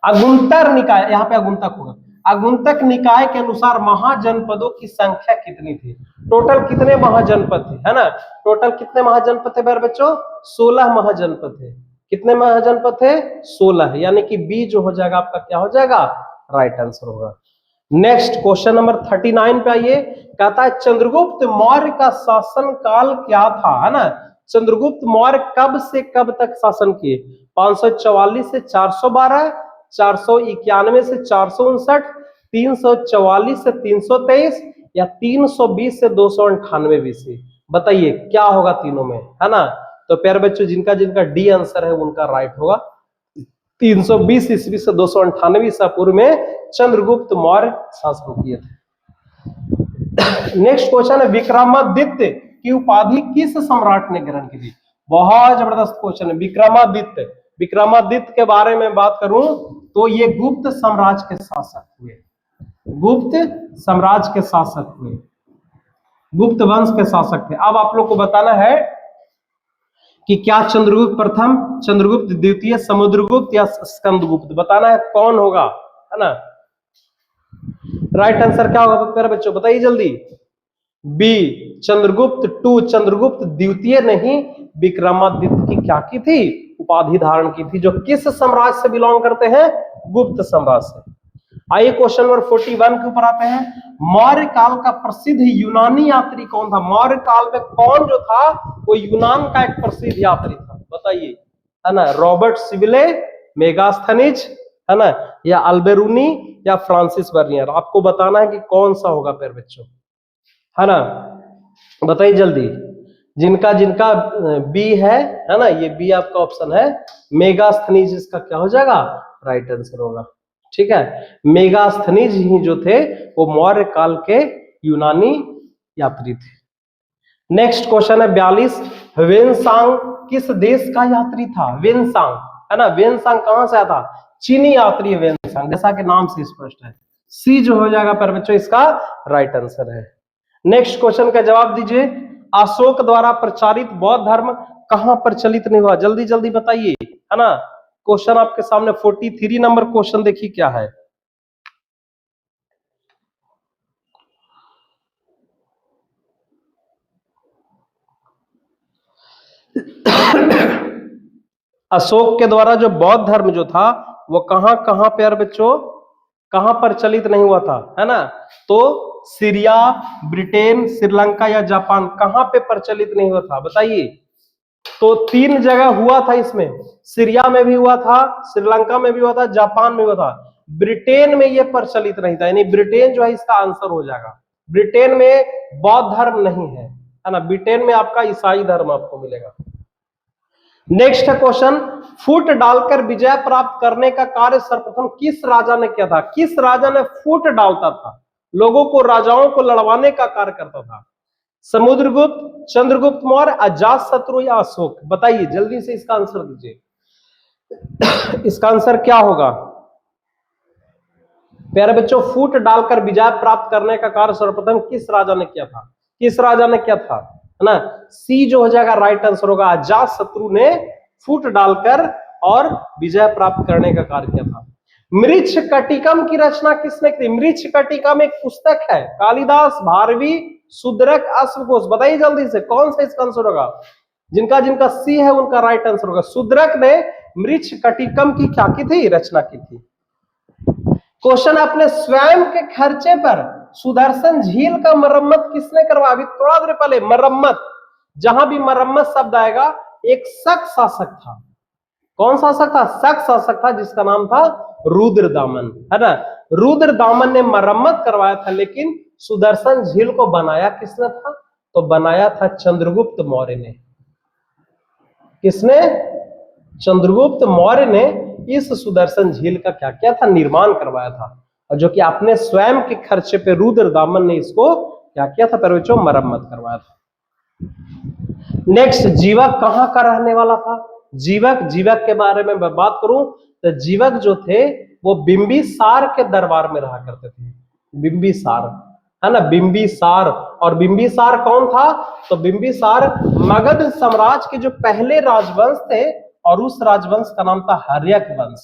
अगुंतर निकाय, यहाँ पे अगुंतक होगा। अगुंतक निकाय के अनुसार महाजनपदों की संख्या कितनी थी? टोटल कितने महाजनपद थे, है ना? टोटल कितने महाजनपद थे बच्चों? 16 महाजनपद थे। कितने महाजनपद थे? 16, यानी कि बी जो हो जाएगा आपका क्या हो जाएगा? राइट आंसर होगा। नेक्स्ट क्वेश्चन नंबर 39 पे आइए। कहता है चंद्रगुप्त मौर्य का शासन काल क्या था, है ना? चंद्रगुप्त मौर्य कब से कब तक शासन किए? 544 से 412, 491 से 459, 344 से 323 या 320 से 298 BC? बताइए क्या होगा तीनों में, है ना? तो प्यारे बच्चों जिनका जिनका डी आंसर है उनका राइट होगा। 320 ईस्वी से 298 ईसा पूर्व में चंद्रगुप्त मौर्य शासन किए थे। नेक्स्ट क्वेश्चन है, विक्रमादित्य की उपाधि किस सम्राट ने ग्रहण की थी? बहुत जबरदस्त क्वेश्चन है। विक्रमादित्य, विक्रमादित्य के बारे में बात करूं तो ये गुप्त साम्राज्य के शासक हुए, गुप्त साम्राज्य के शासक हुए, गुप्त वंश के शासक थे। अब आप लोग को बताना है कि क्या चंद्रगुप्त प्रथम, चंद्रगुप्त द्वितीय, समुद्रगुप्त या स्कंदगुप्त, बताना है कौन होगा, है ना। राइट आंसर क्या होगा मेरे बच्चों, बताइए जल्दी। बी, चंद्रगुप्त टू, चंद्रगुप्त द्वितीय नहीं, विक्रमादित्य की क्या की थी, उपाधि धारण की थी, जो किस साम्राज्य से बिलोंग करते हैं, गुप्त साम्राज्य से। आइए क्वेश्चन नंबर 41 के ऊपर आते हैं। मौर्य काल का प्रसिद्ध यूनानी यात्री कौन था? मौर्य काल में कौन जो था वो यूनान का एक प्रसिद्ध यात्री था, बताइए, है ना। रॉबर्ट सिविले, मेगास्थनीज, है ना, या अल्बेरूनी या फ्रांसिस वर्नियर। आपको बताना है कि कौन सा होगा प्यारे बच्चों, है ना, बताइए जल्दी। जिनका जिनका बी है ना, ये बी आपका ऑप्शन है, मेगास्थनीज इसका क्या हो जाएगा, राइट आंसर होगा। ठीक है, मेगास्थनीज ही जो थे वो मौर्य काल के यूनानी यात्री थे। नेक्स्ट क्वेश्चन है 42, वेनसांग किस देश का यात्री था? वेनसांग, है ना, वेनसांग कहां से आया था? चीनी यात्री है वेनसांग, जैसा कि नाम से स्पष्ट है। सी जो हो जाएगा पर बच्चों इसका राइट आंसर है। नेक्स्ट क्वेश्चन का जवाब दीजिए। अशोक द्वारा प्रचारित बौद्ध धर्म कहां प्रचलित नहीं हुआ? जल्दी जल्दी बताइए, है ना। क्वेश्चन आपके सामने 43 नंबर क्वेश्चन देखिए क्या है। अशोक के द्वारा जो बौद्ध धर्म जो था वो कहां कहां पे यार बच्चों, कहां प्रचलित नहीं हुआ था, है ना। तो सीरिया, ब्रिटेन, श्रीलंका या जापान, कहां पे प्रचलित नहीं हुआ था, बताइए। तो 3 जगह हुआ था इसमें, सीरिया में भी हुआ था, श्रीलंका में भी हुआ था, जापान में हुआ था। ब्रिटेन में यह प्रचलित नहीं था, यानी ब्रिटेन जो है इसका आंसर हो जाएगा। ब्रिटेन में बौद्ध धर्म नहीं है ना, ब्रिटेन में आपका ईसाई धर्म आपको मिलेगा। नेक्स्ट है क्वेश्चन, फूट डालकर विजय प्राप्त करने का कार्य सर्वप्रथम किस राजा ने किया था? किस राजा ने फूट डालता था, लोगों को, राजाओं को लड़वाने का कार्य करता था? समुद्रगुप्त, चंद्रगुप्त मौर्य, अजातशत्रु या अशोक, बताइए जल्दी से इसका आंसर दीजिए। इसका आंसर क्या होगा प्यारे बच्चों? फूट डालकर विजय प्राप्त करने का कार्य सर्वप्रथम किस राजा ने किया था? किस राजा ने किया था, है ना। सी जो हो जाएगा राइट आंसर होगा, अजातशत्रु ने फूट डालकर और विजय प्राप्त करने का कार्य किया था। मृच्छकटिकम की रचना किसने की? मृच्छकटिकम एक पुस्तक है, कालिदास, भारवी, शूद्रक, अश्वघोष, बताइए जल्दी से कौन सा इसका आंसर होगा। जिनका जिनका सी है उनका राइट आंसर होगा। शूद्रक ने मृच्छकटिकम की क्या की थी, रचना की थी। क्वेश्चन, अपने स्वयं के खर्चे पर सुदर्शन झील का मरम्मत किसने करवाया? अभी थोड़ा देर पहले मरम्मत, जहां भी मरम्मत शब्द आएगा एक शक शासक था। कौन शासक था? शक शासक था, जिसका नाम था रुद्रदामन, है ना। रुद्रदामन ने मरम्मत करवाया था, लेकिन सुदर्शन झील को बनाया किसने था? तो बनाया था चंद्रगुप्त मौर्य ने। किसने? चंद्रगुप्त मौर्य ने इस सुदर्शन झील का क्या किया था? निर्माण करवाया था, और जो कि अपने स्वयं के खर्चे पे रुद्रदामन ने इसको क्या किया था पर बच्चों? मरम्मत करवाया था। नेक्स्ट, जीवक कहां का रहने वाला था? जीवक, जीवक के बारे में मैं बात करूं तो जीवक जो थे वो बिंबिसार के दरबार में रहा करते थे। बिंबिसार, है ना, बिंबिसार। और बिंबिसार कौन था? तो बिंबिसार मगध साम्राज्य के जो पहले राजवंश थे, और उस राजवंश का नाम था हर्यक वंश,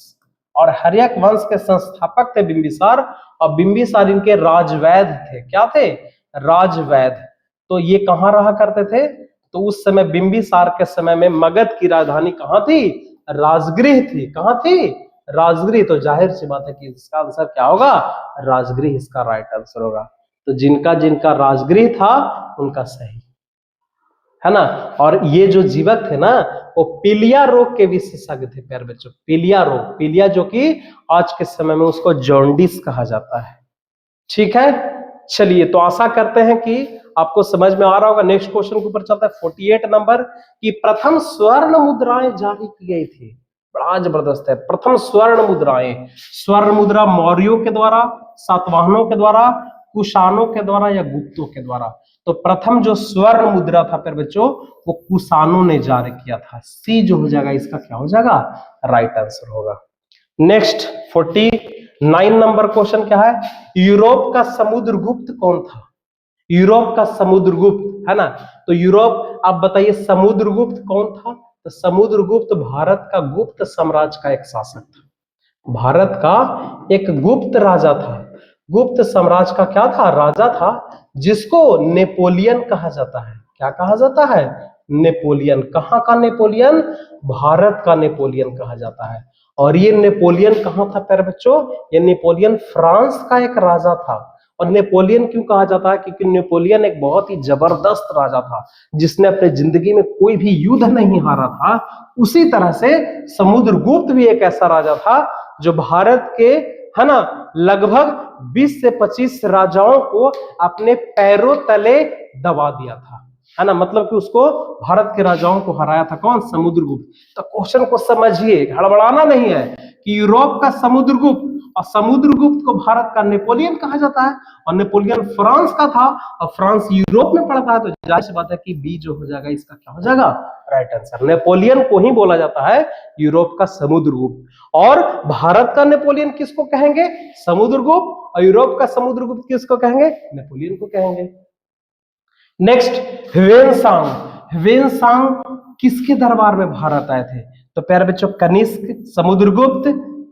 और हर्यक वंश के संस्थापक थे बिंबिसार। और बिंबिसार इनके राजवैद थे। क्या थे? राजवैद। तो ये कहां रहा करते थे? तो उस समय बिंबिसार के समय में मगध की राजधानी कहां थी? राजगृह थी। कहां थी? राजगृह। तो जाहिर सी बात है कि इसका आंसर क्या होगा? राजगृह इसका राइट आंसर होगा। तो जिनका जिनका राजगृह था उनका सही, है ना। और ये जो जीवक थे ना वो पीलिया रोग के विशेषज्ञ थे प्यारे बच्चों। पीलिया रोग, पीलिया जो कि आज के समय में उसको जॉन्डिस कहा जाता है। ठीक है, चलिए, तो आशा करते हैं कि आपको समझ में आ रहा होगा। नेक्स्ट क्वेश्चन के ऊपर चलता है 48 नंबर की प्रथम स्वर्ण मुद्राएं जारी की गई थी। बड़ा जबरदस्त है। प्रथम स्वर्ण मुद्राएं, स्वर्ण मुद्रा मौर्यों के द्वारा, सातवाहनों के द्वारा, कुषाणों के द्वारा या गुप्तों के द्वारा। तो प्रथम जो स्वर्ण मुद्रा था फिर बच्चों वो कुषाणों ने जारी किया था। सी जो हो जाएगा इसका क्या हो जाएगा, राइट आंसर होगा। नेक्स्ट 49 नंबर क्वेश्चन क्या है, यूरोप का समुद्रगुप्त कौन था? यूरोप का समुद्रगुप्त है ना, तो यूरोप आप बताइए समुद्रगुप्त कौन था? तो समुद्रगुप्त भारत का गुप्त साम्राज्य का एक शासक था, भारत का एक गुप्त राजा था, गुप्त साम्राज्य का क्या था, राजा था, जिसको नेपोलियन कहा जाता है। क्या कहा जाता है? नेपोलियन। कहाँ का नेपोलियन? भारत का नेपोलियन कहा जाता है। और ये नेपोलियन कहाँ था प्यारे बच्चों? ये नेपोलियन फ्रांस का एक राजा था। और नेपोलियन क्यों कहा जाता है? क्योंकि नेपोलियन एक बहुत ही जबरदस्त राजा था जिसने अपने जिंदगी में कोई भी युद्ध नहीं हारा था। उसी तरह से समुद्रगुप्त भी एक ऐसा राजा था जो भारत के है ना लगभग 20 से 25 राजाओं को अपने पैरों तले दबा दिया था, है ना, मतलब कि उसको भारत के राजाओं को हराया था। कौन? समुद्रगुप्त। तो क्वेश्चन को समझिए, हड़बड़ाना नहीं है कि यूरोप का समुद्रगुप्त और समुद्रगुप्त को भारत का नेपोलियन कहा जाता है, और नेपोलियन फ्रांस का था और फ्रांस यूरोप में पड़ता है। तो जाहिर सी बात है कि बी जो हो जाएगा इसका क्या हो जाएगा, राइट आंसर। नेपोलियन को ही बोला जाता है यूरोप का समुद्रगुप्त। और भारत का नेपोलियन किसको कहेंगे? समुद्रगुप्त। और यूरोप का समुद्रगुप्त किसको कहेंगे? नेपोलियन को कहेंगे। नेक्स्ट ह्वेनसांग। ह्वेनसांग किसके दरबार में भारत आए थे? तो प्यारे बच्चों कनिष्क, समुद्रगुप्त,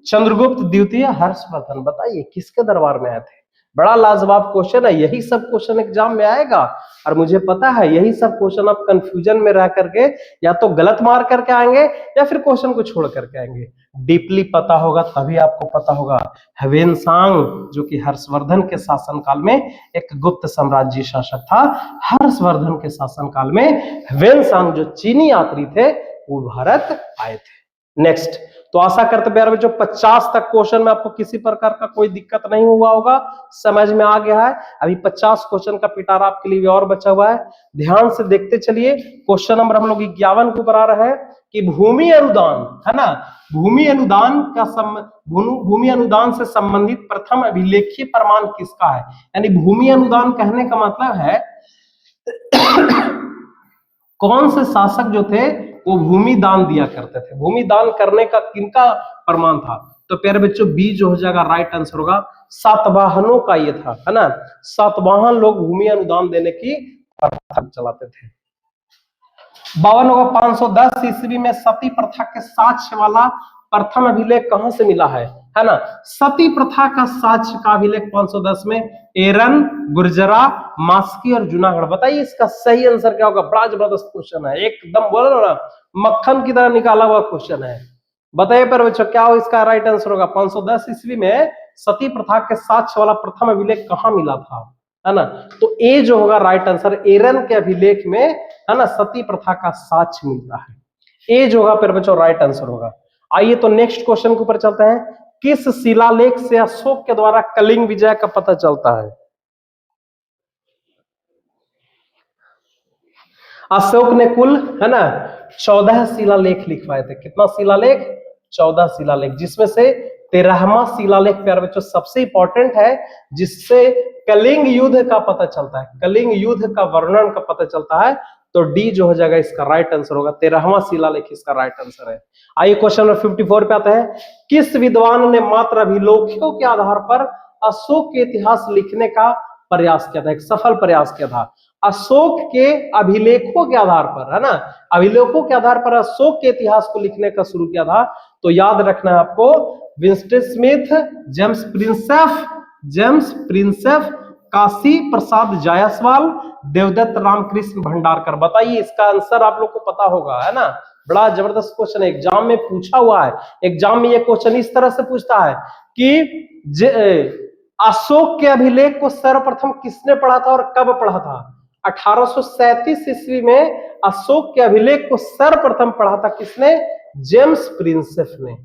चंद्रगुप्त द्वितीय, हर्षवर्धन। बताइए किसके दरबार में आए थे? बड़ा लाजवाब क्वेश्चन है, यही सब क्वेश्चन एग्जाम में आएगा। और मुझे पता है यही सब क्वेश्चन आप कंफ्यूजन में रह करके या तो गलत मार करके आएंगे या फिर क्वेश्चन को छोड़ करके आएंगे। डीपली पता होगा तभी आपको पता होगा। ह्वेनसांग जो कि हर्षवर्धन के शासनकाल में एक गुप्त साम्राज्य शासक था। हर्षवर्धन के शासनकाल में ह्वेनसांग जो चीनी यात्री थे वो भारत आए थे। नेक्स्ट, तो आशा करते प्यारे बच्चों 50 तक क्वेश्चन में आपको किसी प्रकार का कोई दिक्कत नहीं हुआ होगा, समझ में आ गया है। अभी 50 क्वेश्चन का पिटारा आपके लिए और बचा हुआ है, ध्यान से देखते चलिए। क्वेश्चन नंबर हम लोग 51 को ऊपर आ रहा है कि भूमि अनुदान, है ना, भूमि अनुदान का भूमि अनुदान से संबंधित प्रथम अभिलेखीय प्रमाण किसका है? यानी भूमि अनुदान कहने का मतलब है कौन से शासक जो थे वो भूमि दान दिया करते थे, भूमि दान करने का किनका प्रमाण था? तो प्यारे बच्चों बी जो हो जाएगा राइट आंसर होगा। सातवाहनों का ये था, है ना, सातवाहन लोग भूमि अनुदान देने की प्रथा चलाते थे। 52 होगा 510 ईस्वी में सती प्रथा के साक्ष्य वाला प्रथम अभिलेख कहां से मिला है ना? सती प्रथा का साक्ष्य का अभिलेख 510 में एरन, गुर्जरा, मास्की और जूनागढ़। बताइए इसका सही आंसर क्या होगा? बड़ा जबरदस्त क्वेश्चन है, एकदम बोलो ना मक्खन की तरह निकाला हुआ क्वेश्चन है। बताइए पर बच्चों क्या हो इसका राइट आंसर होगा? 510 ईस्वी में सती प्रथा के साक्ष्य वाला प्रथम अभिलेख कहां मिला था, है ना? तो ए जो होगा राइट आंसर, एरन के अभिलेख में, है ना, सती प्रथा का साक्ष्य मिलता है। ए जो होगा फिर बच्चों राइट आंसर होगा। आइए तो नेक्स्ट क्वेश्चन के ऊपर चलते हैं। किस शिलालेख से अशोक के द्वारा कलिंग विजय का पता चलता है? अशोक ने कुल, है ना, 14 शिलालेख लिखवाए थे। कितना शिलालेख? 14 शिलालेख, जिसमें से 13वां शिलालेख प्यारे बच्चों सबसे इंपॉर्टेंट है, जिससे कलिंग युद्ध का पता चलता है, कलिंग युद्ध का वर्णन का पता चलता है। तो डी जो हो जाएगा इसका राइट आंसर होगा, 13वां शिलालेख इसका राइट आंसर है। आइए क्वेश्चन नंबर 54 पे आते हैं। किस विद्वान ने मात्र अभिलेखों के आधार पर अशोक के इतिहास लिखने का प्रयास किया था, एक सफल प्रयास किया था? अशोक के अभिलेखों के आधार पर, है ना, अभिलेखों के आधार पर अशोक के इतिहास को लिखने का शुरू किया था। तो याद रखना है आपको, Winston Smith, James Prinsep, Kashi Prasad Jayaswal, Devdutt Ramkrishna Bhandarkar. बताइए इसका आंसर आप लोग को पता होगा, है ना। बड़ा जबरदस्त क्वेश्चन है, एग्जाम में पूछा हुआ है। एग्जाम में ये क्वेश्चन इस तरह से पूछता है कि अशोक के अभिलेख को सर्वप्रथम किसने पढ़ा था और कब पढ़ा था? 1837 ईस्वी में अशोक के अभिलेख को सर्वप्रथम पढ़ा था किसने? जेम्स प्रिंसेप ने।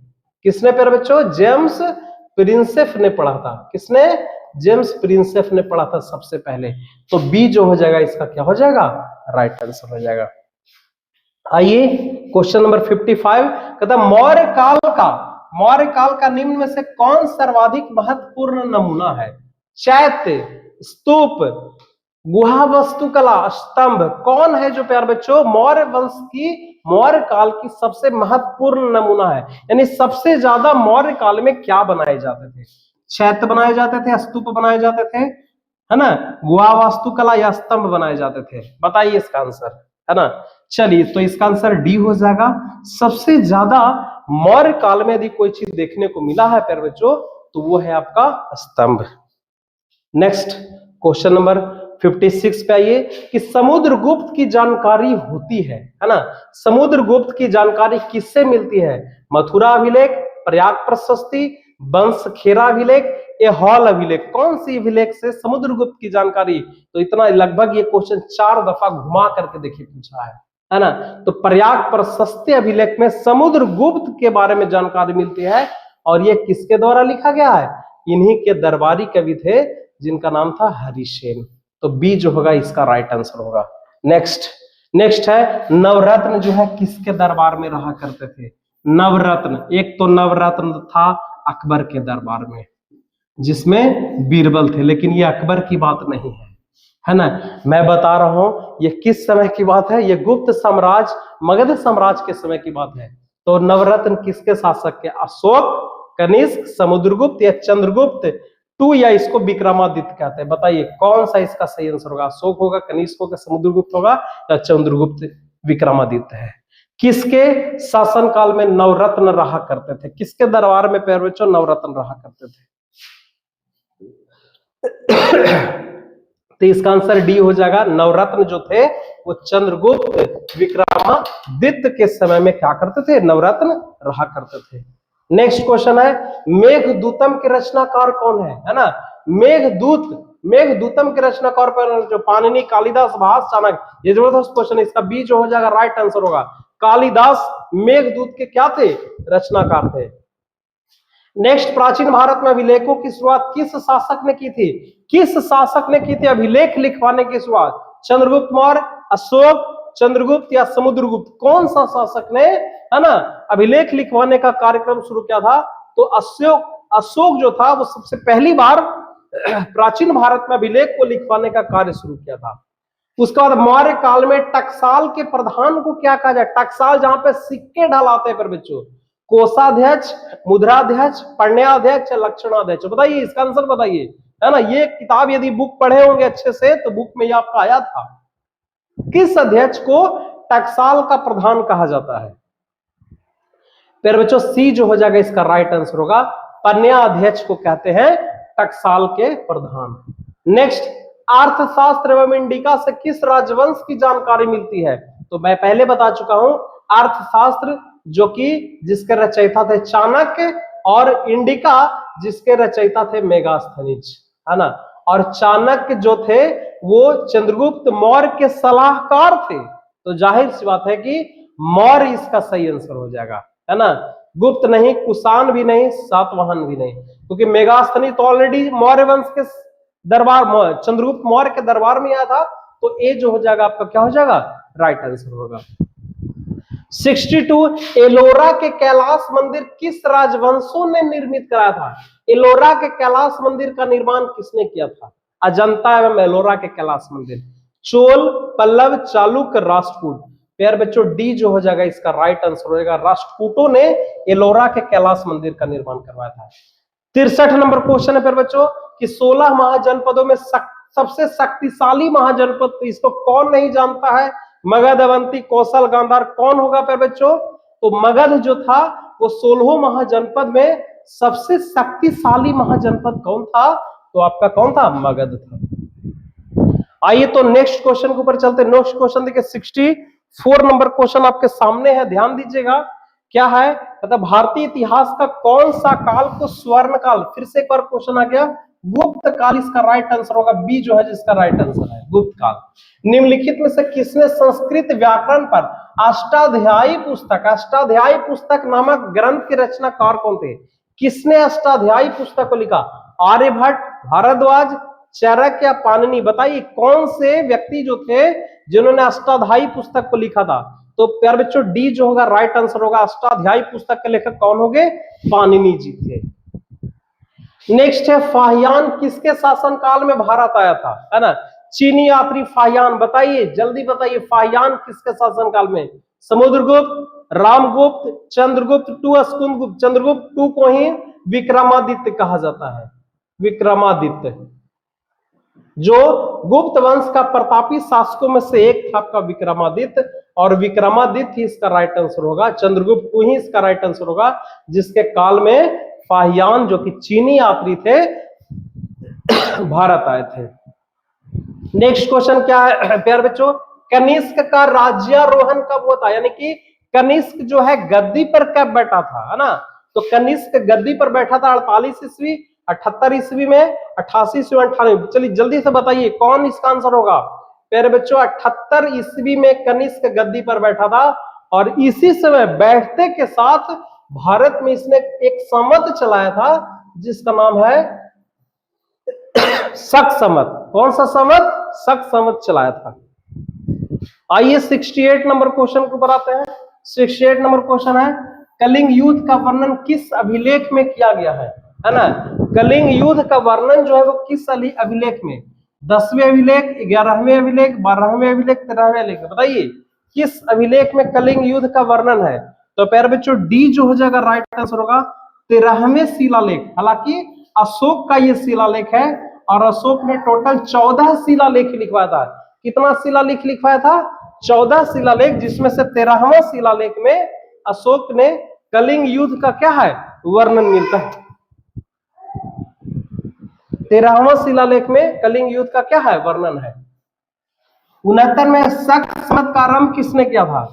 किसने प्यारे बच्चों? जेम्स प्रिंसेप ने पढ़ा था। किसने? जेम्स प्रिंसेप ने पढ़ा था सबसे पहले। तो बी जो हो जाएगा इसका क्या हो जाएगा? राइट आंसर हो जाएगा। आइए क्वेश्चन नंबर 55 कहता है मौर्य काल का निम्न में से कौन सर्वाधिक महत्वपूर्ण नमूना है? चैत्य, स्तूप, गुहा वास्तुकला, स्तंभ, कौन है जो प्यारे बच्चों मौर्य काल की सबसे महत्वपूर्ण नमूना है? यानी सबसे ज्यादा मौर्य काल में क्या बनाए जाते थे? चैत्य बनाए जाते थे, स्तूप बनाए जाते थे, है ना, गुहा वास्तुकला या स्तंभ बनाए जाते थे? बताइए इसका आंसर, है ना। चलिए, तो इसका आंसर डी हो जाएगा। सबसे ज्यादा मौर्य काल में यदि कोई चीज देखने को मिला है प्यारे बच्चों तो वो है आपका स्तंभ। नेक्स्ट क्वेश्चन नंबर 56 पे आइए कि समुद्रगुप्त की जानकारी होती है ना। समुद्रगुप्त की जानकारी किससे मिलती है? मथुरा अभिलेख, प्रयाग प्रशस्ति, वंशखेरा अभिलेख, ये हॉल अभिलेख, कौन सी अभिलेख से समुद्रगुप्त की जानकारी? तो इतना लगभग ये क्वेश्चन 4 दफा घुमा करके देखिए पूछा है ना। तो प्रयाग प्रशस्ति अभिलेख में समुद्रगुप्त के बारे में जानकारी मिलती है और ये किसके द्वारा लिखा गया है? इन्हीं के दरबारी कवि थे जिनका नाम था हरिसेन। तो बी जो होगा इसका राइट आंसर होगा। नेक्स्ट है नवरत्न जो है किसके दरबार में रहा करते थे? नवरत्न, एक तो नवरत्न था अकबर के दरबार में जिसमें बीरबल थे, लेकिन ये अकबर की बात नहीं है ना। मैं बता रहा हूं ये किस समय की बात है? ये गुप्त साम्राज्य, मगध साम्राज्य के समय की बात है। तो नवरत्न किसके शासक के? अशोक, कनिष्क, समुद्रगुप्त या चंद्रगुप्त टू, या इसको विक्रमादित्य कहते हैं? बताइए कौन सा इसका सही आंसर होगा? अशोक होगा, कनिष्क होगा, समुद्रगुप्त होगा या चंद्रगुप्त विक्रमादित्य है? किसके शासनकाल में नवरत्न रहा करते थे? किसके दरबार में प्यारे बच्चों नवरत्न रहा करते थे? तो इसका आंसर डी हो जाएगा। नवरत्न जो थे वो चंद्रगुप्त विक्रमादित्य के समय में क्या करते थे? नवरत्न रहा करते थे। नेक्स्ट क्वेश्चन है मेघदूतम के रचनाकार कौन है ना। मेघदूतम के रचनाकार जो पाणिनि, कालिदास, भास, चाणक्य, ये जबरदस्त क्वेश्चन है। इसका बी जो हो जाएगा राइट आंसर होगा। कालिदास मेघदूत के क्या थे? रचनाकार थे। नेक्स्ट, प्राचीन भारत में अभिलेखों की शुरुआत किस शासक ने की थी? किस शासक ने की थी अभिलेख लिखवाने की शुरुआत? चंद्रगुप्त मौर्य, अशोक, चंद्रगुप्त या समुद्रगुप्त? कौन सा शासक ने, है ना, अभिलेख लिखवाने का कार्यक्रम शुरू किया था? तो अशोक जो था वो सबसे पहली बार प्राचीन भारत में अभिलेख को लिखवाने का कार्य शुरू किया था। उसके बाद मौर्य काल में टकसाल के प्रधान को क्या कहा जाए? टकसाल जहां पे सिक्के ढलाते हैं पर बच्चों, कोषाध्यक्ष, मुद्राध्यक्ष, पण्याध्यक्ष, लक्षणाध्यक्ष? बताइए इसका आंसर बताइए, है ना। ये किताब यदि बुक पढ़े होंगे अच्छे से तो बुक में ये आपका आया था। किस अध्यक्ष को टकसाल का प्रधान कहा जाता है? फिर बच्चों सी जो हो जाएगा इसका राइट आंसर होगा। पण्याध्यक्ष को कहते हैं टकसाल के प्रधान। नेक्स्ट, अर्थशास्त्र एवं इंडिका से किस राजवंश की जानकारी मिलती है? तो मैं पहले बता चुका हूं, अर्थशास्त्र जो कि जिसके रचयिता थे चाणक्य, और इंडिका जिसके रचयिता थे मेगास्थनीज, है ना। और चाणक्य जो थे वो चंद्रगुप्त मौर्य के सलाहकार थे। तो जाहिर सी बात है कि मौर्य इसका सही आंसर हो जाएगा, है ना। गुप्त नहीं, कुषाण भी नहीं, सातवाहन भी नहीं, क्योंकि मेगास्थनी तो ऑलरेडी मौर्य वंश के दरबार, चंद्रगुप्त मौर्य के दरबार में आया था। तो ए जो हो जाएगा आपका क्या हो जाएगा? राइट आंसर होगा। 62, एलोरा के कैलाश मंदिर किस राजवंशों ने निर्मित कराया था? एलोरा के कैलाश मंदिर का निर्माण किसने किया था? अजंता एवं एलोरा के कैलाश मंदिर, चोल, पल्लव, चालुक्य, राष्ट्रकूट? प्यारे बच्चों डी जो हो जाएगा इसका राइट आंसर हो जाएगा। राष्ट्रकूटों ने एलोरा के कैलाश मंदिर का निर्माण करवाया था। 63 नंबर क्वेश्चन है प्यारे बच्चों कि 16 महाजनपदों में सबसे शक्तिशाली महाजनपद, तो इसको कौन नहीं जानता है? मगध, अवंती, कौशल, गांधार, कौन होगा प्यारे बच्चों? तो मगध जो था वो 16 महाजनपद में सबसे शक्तिशाली महाजनपद कौन था? तो आपका कौन था? मगध था। आइए तो नेक्स्ट क्वेश्चन के ऊपर चलते हैं। नेक्स्ट क्वेश्चन देखिए 64 नंबर क्वेश्चन आपके सामने है, ध्यान दीजिएगा। क्या है? मतलब भारतीय इतिहास का कौन सा काल को स्वर्ण काल, फिर से एक बार क्वेश्चन आ गया, गुप्त काल इसका राइट आंसर होगा। बी जो है जिसका राइट आंसर है गुप्त काल। निम्नलिखित में से किसने संस्कृत व्याकरण पर अष्टाध्यायी पुस्तक नामक ग्रंथ के रचनाकार कौन थे? किसने अष्टाध्यायी पुस्तक को लिखा? आर्यभट्ट, भारद्वाज, चाणक्य या पाणिनि? बताइए कौन से व्यक्ति जो थे जिन्होंने अष्टाध्यायी पुस्तक को लिखा था? तो प्यार बच्चों डी जो होगा राइट आंसर होगा। अष्टाध्यायी पुस्तक के लेखक कौन होंगे? पाणिनि जी थे। नेक्स्ट है फाहियान किसके शासनकाल में भारत आया था, है ना? चीनी यात्री फाहियान, बताइए जल्दी बताइए, फाहियान किसके शासनकाल में? समुद्रगुप्त, रामगुप्त, चंद्रगुप्त टू, स्कंदगुप्त। चंद्रगुप्त टू को ही विक्रमादित्य कहा जाता है, विक्रमादित्य, जो गुप्त वंश का प्रतापी शासकों में से एक था आपका विक्रमादित्य, और विक्रमादित्य ही इसका राइट आंसर होगा। चंद्रगुप्त टू ही इसका राइट आंसर होगा, जिसके काल में फाहियान जो कि चीनी यात्री थे भारत आए थे। नेक्स्ट क्वेश्चन क्या है प्यारे बच्चों? कनिष्क का राज्यारोहण कब हुआ था? यानी कि कनिष्क जो है गद्दी पर कब बैठा था, है ना? तो कनिष्क गद्दी पर बैठा था 48 ईस्वी, 78 ईस्वी में, 88 ईस्वी, 98। चलिए जल्दी से बताइए कौन इसका आंसर होगा प्यारे बच्चों? 78 ईस्वी में कनिष्क गद्दी पर बैठा था, और इसी समय बैठते के साथ भारत में इसने एक संवत चलाया था जिसका नाम है शक संवत। कौन सा संवत? शक संवत चलाया था। आइए 68 नंबर क्वेश्चन के ऊपर आते हैं। 68 नंबर क्वेश्चन है, कलिंग युद्ध का वर्णन किस अभिलेख में किया गया है ना? कलिंग युद्ध का वर्णन जो है वो किस अभिलेख में? 10वें अभिलेख, 11वें अभिलेख, 12वें अभिलेख, 13वें अभिलेख, बताइए किस अभिलेख में कलिंग युद्ध का वर्णन है? तो प्यारे बच्चों डी जो हो जाएगा राइट आंसर होगा 13वें शिलालेख। हालांकि अशोक का ये शिलालेख है, और अशोक ने टोटल 14 शिलालेख लिखवाया था। कितना शिलालेख लिखवाया था? 14 शिलालेख, जिसमें से 13वां शिलालेख में अशोक ने कलिंग युद्ध का क्या है वर्णन मिलता है। 13वां शिलालेख में कलिंग युद्ध का क्या है वर्णन है। 69 में शक संवत का आरंभ किसने किया था?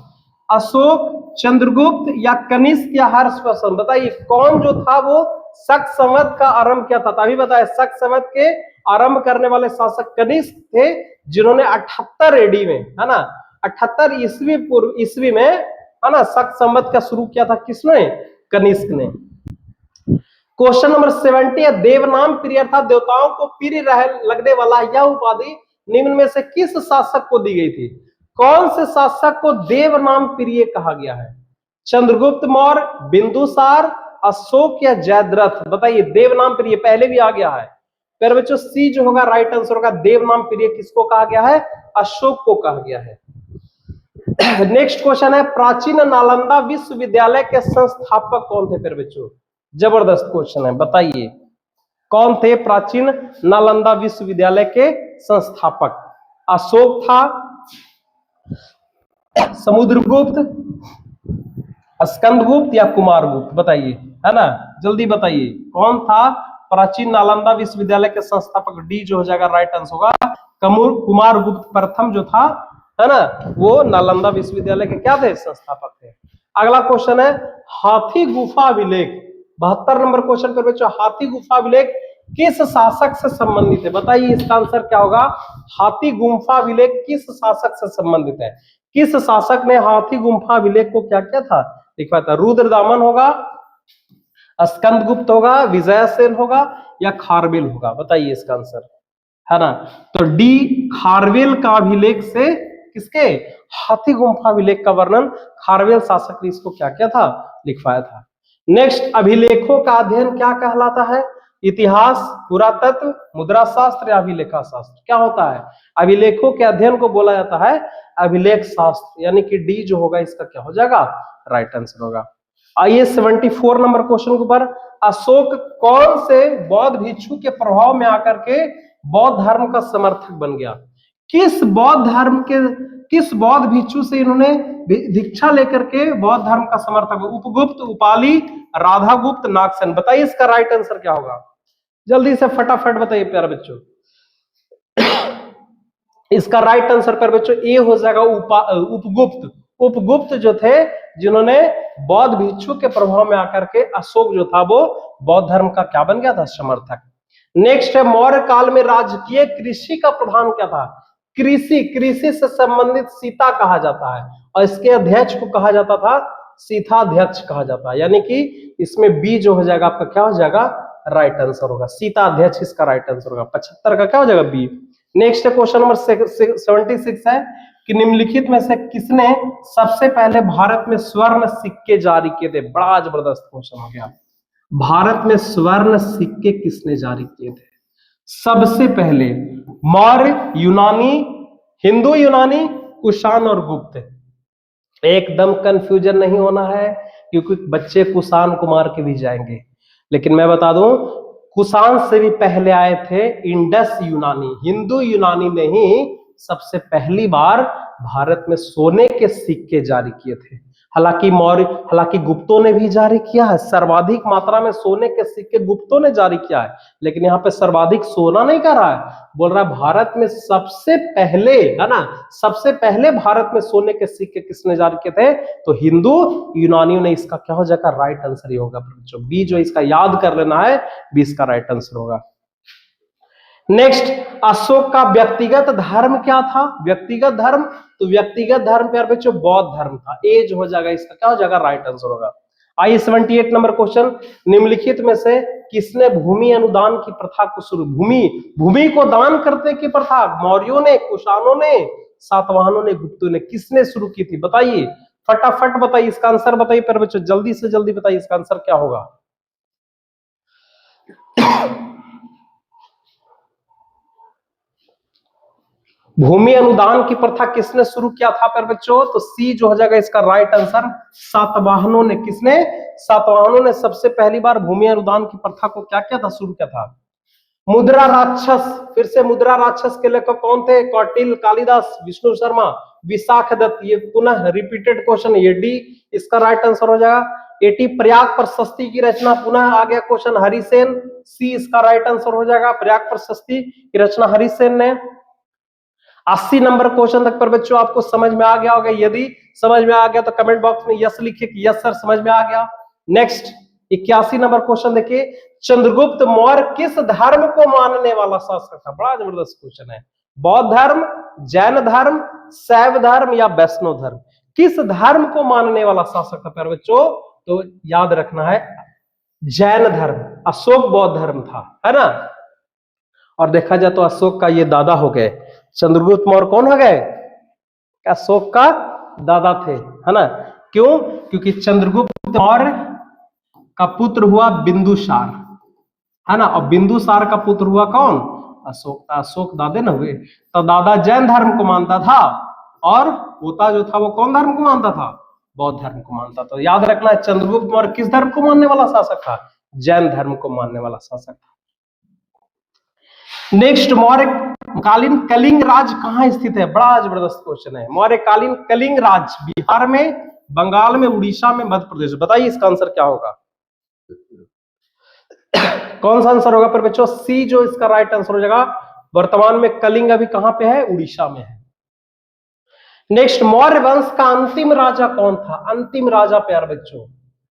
अशोक, चंद्रगुप्त या कनिष्क या हर्षवर्धन? बताइए कौन जो था वो शक संवत का आरंभ किया था? तभी बताया शक संवत के आरंभ करने वाले शासक कनिष्क थे, जिन्होंने 78 एडी में, है ना, 78 ईस्वी पूर्व ईस्वी में, है ना, शक संवत का शुरू किया था। किसने? कनिष्क ने। क्वेश्चन नंबर 70 है, देवनाम प्रिय अर्थात देवताओं को प्रिय लगने वाला यह उपाधि निम्न में से किस शासक को दी गई थी? कौन से शासक को देवनाम प्रिय कहा गया है? चंद्रगुप्त मौर्य, बिंदुसार, अशोक या जयद्रथ? बताइए देवनाम प्रिय, पहले भी आ गया है। फिर बच्चों सी जो होगा राइट आंसर होगा। देवनाम प्रिय किसको कहा गया है? अशोक को कहा गया है। नेक्स्ट क्वेश्चन है, प्राचीन नालंदा विश्वविद्यालय के संस्थापक कौन थे? फिर बच्चों जबरदस्त क्वेश्चन है, बताइए कौन थे प्राचीन नालंदा विश्वविद्यालय के संस्थापक? अशोक था, समुद्रगुप्त, स्कंदगुप्त या कुमारगुप्त? बताइए, है ना, जल्दी बताइए कौन था प्राचीन नालंदा विश्वविद्यालय के संस्थापक? डी जो हो जाएगा राइट आंसर होगा। कुमारगुप्त प्रथम जो था, है ना, वो नालंदा विश्वविद्यालय के क्या थे? संस्थापक थे। अगला क्वेश्चन है, हाथी गुफा अभिलेख, 72 नंबर क्वेश्चन पर बच्चों, हाथी गुफा अभिलेख किस शासक से संबंधित है? बताइए इसका आंसर क्या होगा? हाथी गुफा अभिलेख किस शासक से संबंधित है? किस शासक ने हाथी गुफा अभिलेख को क्या किया था? लिखवाया था? रुद्रदामन होगा, स्कंदगुप्त होगा, विजयसेन होगा या खारवेल होगा? बताइए इसका आंसर, है ना। तो डी खारवेल का अभिलेख से, किसके? हाथी गुफा अभिलेख का वर्णन खारवेल शासक ने इसको क्या किया था? लिखवाया था। नेक्स्ट, अभिलेखों का अध्ययन क्या कहलाता है? इतिहास, पुरातत्व, मुद्रा शास्त्र या अभिलेखा शास्त्र? क्या होता है? अभिलेखों के अध्ययन को बोला जाता है अभिलेख शास्त्र, यानी कि डी जो होगा इसका क्या हो जाएगा? राइट आंसर होगा। आइए 74 नंबर क्वेश्चन के ऊपर, अशोक कौन से बौद्ध भिक्षु के प्रभाव में आकर के बौद्ध धर्म का समर्थक बन गया? किस बौद्ध भिक्षु से इन्होंने दीक्षा लेकर के बौद्ध धर्म का समर्थक? उपगुप्त, उपाली, राधागुप्त, नागसेन? बताइए इसका राइट आंसर क्या होगा? जल्दी से फटाफट बताइए प्यारे बच्चों। इसका राइट आंसर प्यारे बच्चों ए हो जाएगा उपगुप्त। उपगुप्त जो थे, जिन्होंने बौद्ध भिक्षु के प्रभाव में आकर के अशोक जो था वो बौद्ध धर्म का क्या बन गया था? समर्थक। नेक्स्ट है, मौर्य काल में राजकीय कृषि का प्रधान क्या था? कृषि से संबंधित सीता कहा जाता है, और इसके अध्यक्ष को कहा जाता था सीताध्यक्ष कहा जाता है, यानी कि इसमें बी जो हो जाएगा आपका क्या हो जाएगा? राइट आंसर होगा। सीता अध्यक्ष इसका राइट आंसर होगा। 75 का क्या हो जाएगा? बी। नेक्स्ट क्वेश्चन नंबर 76 है कि निम्नलिखित में से किसने सबसे पहले भारत में स्वर्ण सिक्के जारी किए थे। बड़ा जबरदस्त क्वेश्चन हो गया। भारत में स्वर्ण सिक्के किसने जारी किए थे? सबसे पहले मौर्य, यूनानी, हिंदू यूनानी, कुषाण और गुप्त। एकदम कंफ्यूजन नहीं होना है क्योंकि बच्चे कुषाण कुमार के भी जाएंगे, लेकिन मैं बता दूं कुषाण से भी पहले आए थे इंडस यूनानी। हिंदू यूनानी ने ही सबसे पहली बार भारत में सोने के सिक्के जारी किए थे। हालांकि गुप्तों ने भी जारी किया है, सर्वाधिक मात्रा में सोने के सिक्के गुप्तों ने जारी किया है, लेकिन यहाँ पे सर्वाधिक सोना नहीं कर रहा है, बोल रहा है भारत में सबसे पहले, है ना, सबसे पहले भारत में सोने के सिक्के किसने जारी किए थे? तो हिंदू यूनानियों ने। इसका क्या हो जाएगा? राइट आंसर ही होगा बच्चों, बी जो इसका याद कर लेना है, बी इसका राइट आंसर होगा। नेक्स्ट, अशोक का व्यक्तिगत धर्म क्या था? व्यक्तिगत धर्म, तो व्यक्तिगत धर्म प्यार बच्चों बौद्ध धर्म था। ए जो हो जाएगा इसका क्या हो जाएगा? राइट आंसर होगा। आइए 78 नंबर क्वेश्चन, निम्नलिखित में से किसने भूमि अनुदान की प्रथा को शुरू? भूमि को दान करने की प्रथा मौर्यों ने, कुषाणों ने, सातवाहनों ने, गुप्तों ने, किसने शुरू की थी? बताइए, फटाफट बताइए इसका आंसर बताइए प्यारे बच्चों, जल्दी से जल्दी बताइए इसका आंसर क्या होगा। भूमि अनुदान की प्रथा किसने शुरू किया था प्यारे बच्चों? तो सी जो हो जाएगा इसका राइट आंसर, सातवाहनों ने। किसने? सातवाहनों ने सबसे पहली बार भूमि अनुदान की प्रथा को क्या किया था? शुरू किया था। मुद्रा राक्षस, फिर से मुद्रा राक्षस के लेखक कौन थे? कौटिल्य, कालिदास, विष्णु शर्मा, विशाख दत्त। ये पुनः रिपीटेड क्वेश्चन, ये डी इसका राइट आंसर हो जाएगा। 80 प्रयाग प्रशस्ति की रचना, पुनः आ गया क्वेश्चन, हरिसेन। सी इसका राइट आंसर हो जाएगा, प्रयाग प्रशस्ति की रचना हरिसेन ने। 80 नंबर क्वेश्चन तक पर बच्चों आपको समझ में आ गया होगा। यदि समझ में आ गया तो कमेंट बॉक्स में यस लिखिए कि यस सर समझ में आ गया। नेक्स्ट 81 नंबर क्वेश्चन देखिए, चंद्रगुप्त मौर्य किस धर्म को मानने वाला शासक था? बड़ा जबरदस्त क्वेश्चन है। बौद्ध धर्म, जैन धर्म, शैव धर्म या वैष्णव धर्म? किस धर्म को मानने वाला शासक था प्यारे बच्चों? तो याद रखना है जैन धर्म। अशोक बौद्ध धर्म था, है ना। और देखा जाए तो अशोक का ये दादा हो गए, चंद्रगुप्त मौर्य कौन हो गए? अशोक का दादा थे, है ना। क्यों? क्योंकि चंद्रगुप्त मौर्य का पुत्र हुआ बिंदुसार, है ना, और बिंदुसार का पुत्र हुआ कौन? अशोक। अशोक दादे न हुए, तो दादा जैन धर्म को मानता था और पोता जो था वो कौन धर्म को मानता था? बौद्ध धर्म को मानता। तो याद रखना है चंद्रगुप्त मौर्य किस धर्म को मानने वाला शासक था? जैन धर्म को मानने वाला शासक था। नेक्स्ट, मौर्यकालीन कलिंग राज कहां स्थित है? बड़ा जबरदस्त क्वेश्चन है। मौर्यकालीन कलिंग राज बिहार में, बंगाल में, उड़ीसा में, मध्य प्रदेश। बताइए इसका आंसर क्या होगा? कौन सा आंसर होगा पर बच्चों? सी जो इसका राइट आंसर हो जाएगा। वर्तमान में कलिंग अभी कहां पे है? उड़ीसा में है। नेक्स्ट, मौर्य वंश का अंतिम राजा कौन था? अंतिम राजा प्यार बच्चों,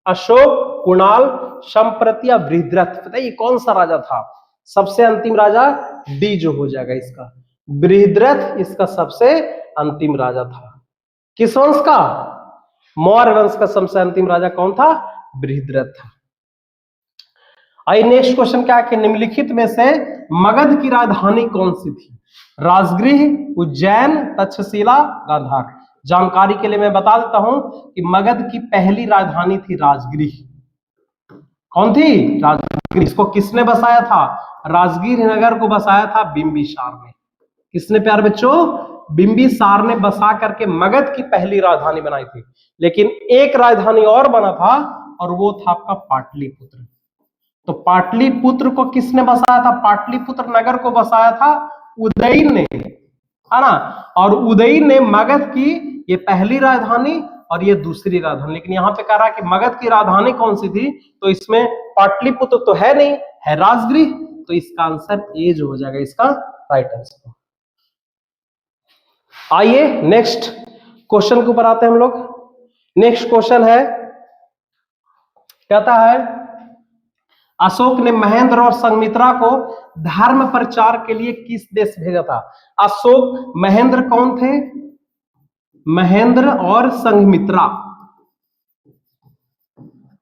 अशोक, कुणाल, संप्रति या बृहद्रथ? बताइए कौन सा राजा था सबसे अंतिम राजा? डी जो हो जाएगा इसका, बृहद्रथ इसका सबसे अंतिम राजा था। किस वंश का? मौर्य वंश का सबसे अंतिम राजा कौन था? बृहद्रथ था। आइए नेक्स्ट क्वेश्चन क्या है कि निम्नलिखित में से मगध की राजधानी कौन सी थी? राजगृह, उज्जैन, तक्षशिला, गांधार। जानकारी के लिए मैं बता देता हूं कि मगध की पहली राजधानी थी राजगृह। कौन थी? राजगृह। इसको किसने बसाया था? राजगीर नगर को बसाया था बिंबिसार ने। किसने प्यार बच्चों? बिंबिसार ने बसा करके मगध की पहली राजधानी बनाई थी। लेकिन एक राजधानी और बना था और वो था आपका पाटलिपुत्र। तो पाटलिपुत्र को किसने बसाया था? पाटलिपुत्र नगर को बसाया था उदयन ने, है ना। और उदयन ने मगध की ये पहली राजधानी और ये दूसरी राजधानी। लेकिन यहाँ पे कह रहा है कि मगध की राजधानी कौन सी थी? तो इसमें पाटलिपुत्र तो है नहीं, है राजगृह। तो इसका आंसर ए जो हो जाएगा इसका राइट आंसर। आइए नेक्स्ट क्वेश्चन के ऊपर आते हैं हम लोग। नेक्स्ट क्वेश्चन है, कहता है अशोक ने महेंद्र और संघमित्रा को धर्म प्रचार के लिए किस देश भेजा था? अशोक, महेंद्र कौन थे? महेंद्र और संघमित्रा।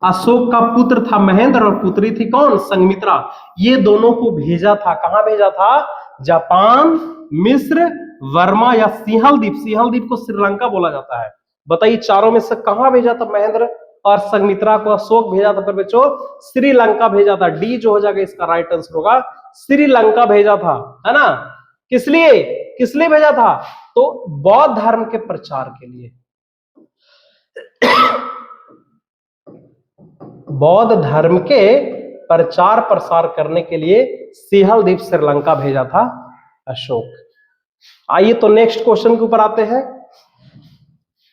अशोक का पुत्र था महेंद्र और पुत्री थी कौन? संघमित्रा। ये दोनों को भेजा था, कहां भेजा था? जापान मिस्र, वर्मा या सिंहल द्वीप। सिंहल द्वीप को श्रीलंका बोला जाता है। बताइए चारों में से कहां भेजा था महेंद्र और संघमित्रा को? अशोक भेजा था, फिर बच्चों श्रीलंका भेजा था। डी जो हो जाएगा इसका राइट आंसर होगा, श्रीलंका भेजा था, है ना। किस लिए भेजा था? तो बौद्ध धर्म के प्रचार के लिए, बौद्ध धर्म के प्रचार प्रसार करने के लिए सिंहल द्वीप श्रीलंका भेजा था अशोक। आइए तो नेक्स्ट क्वेश्चन के ऊपर आते हैं।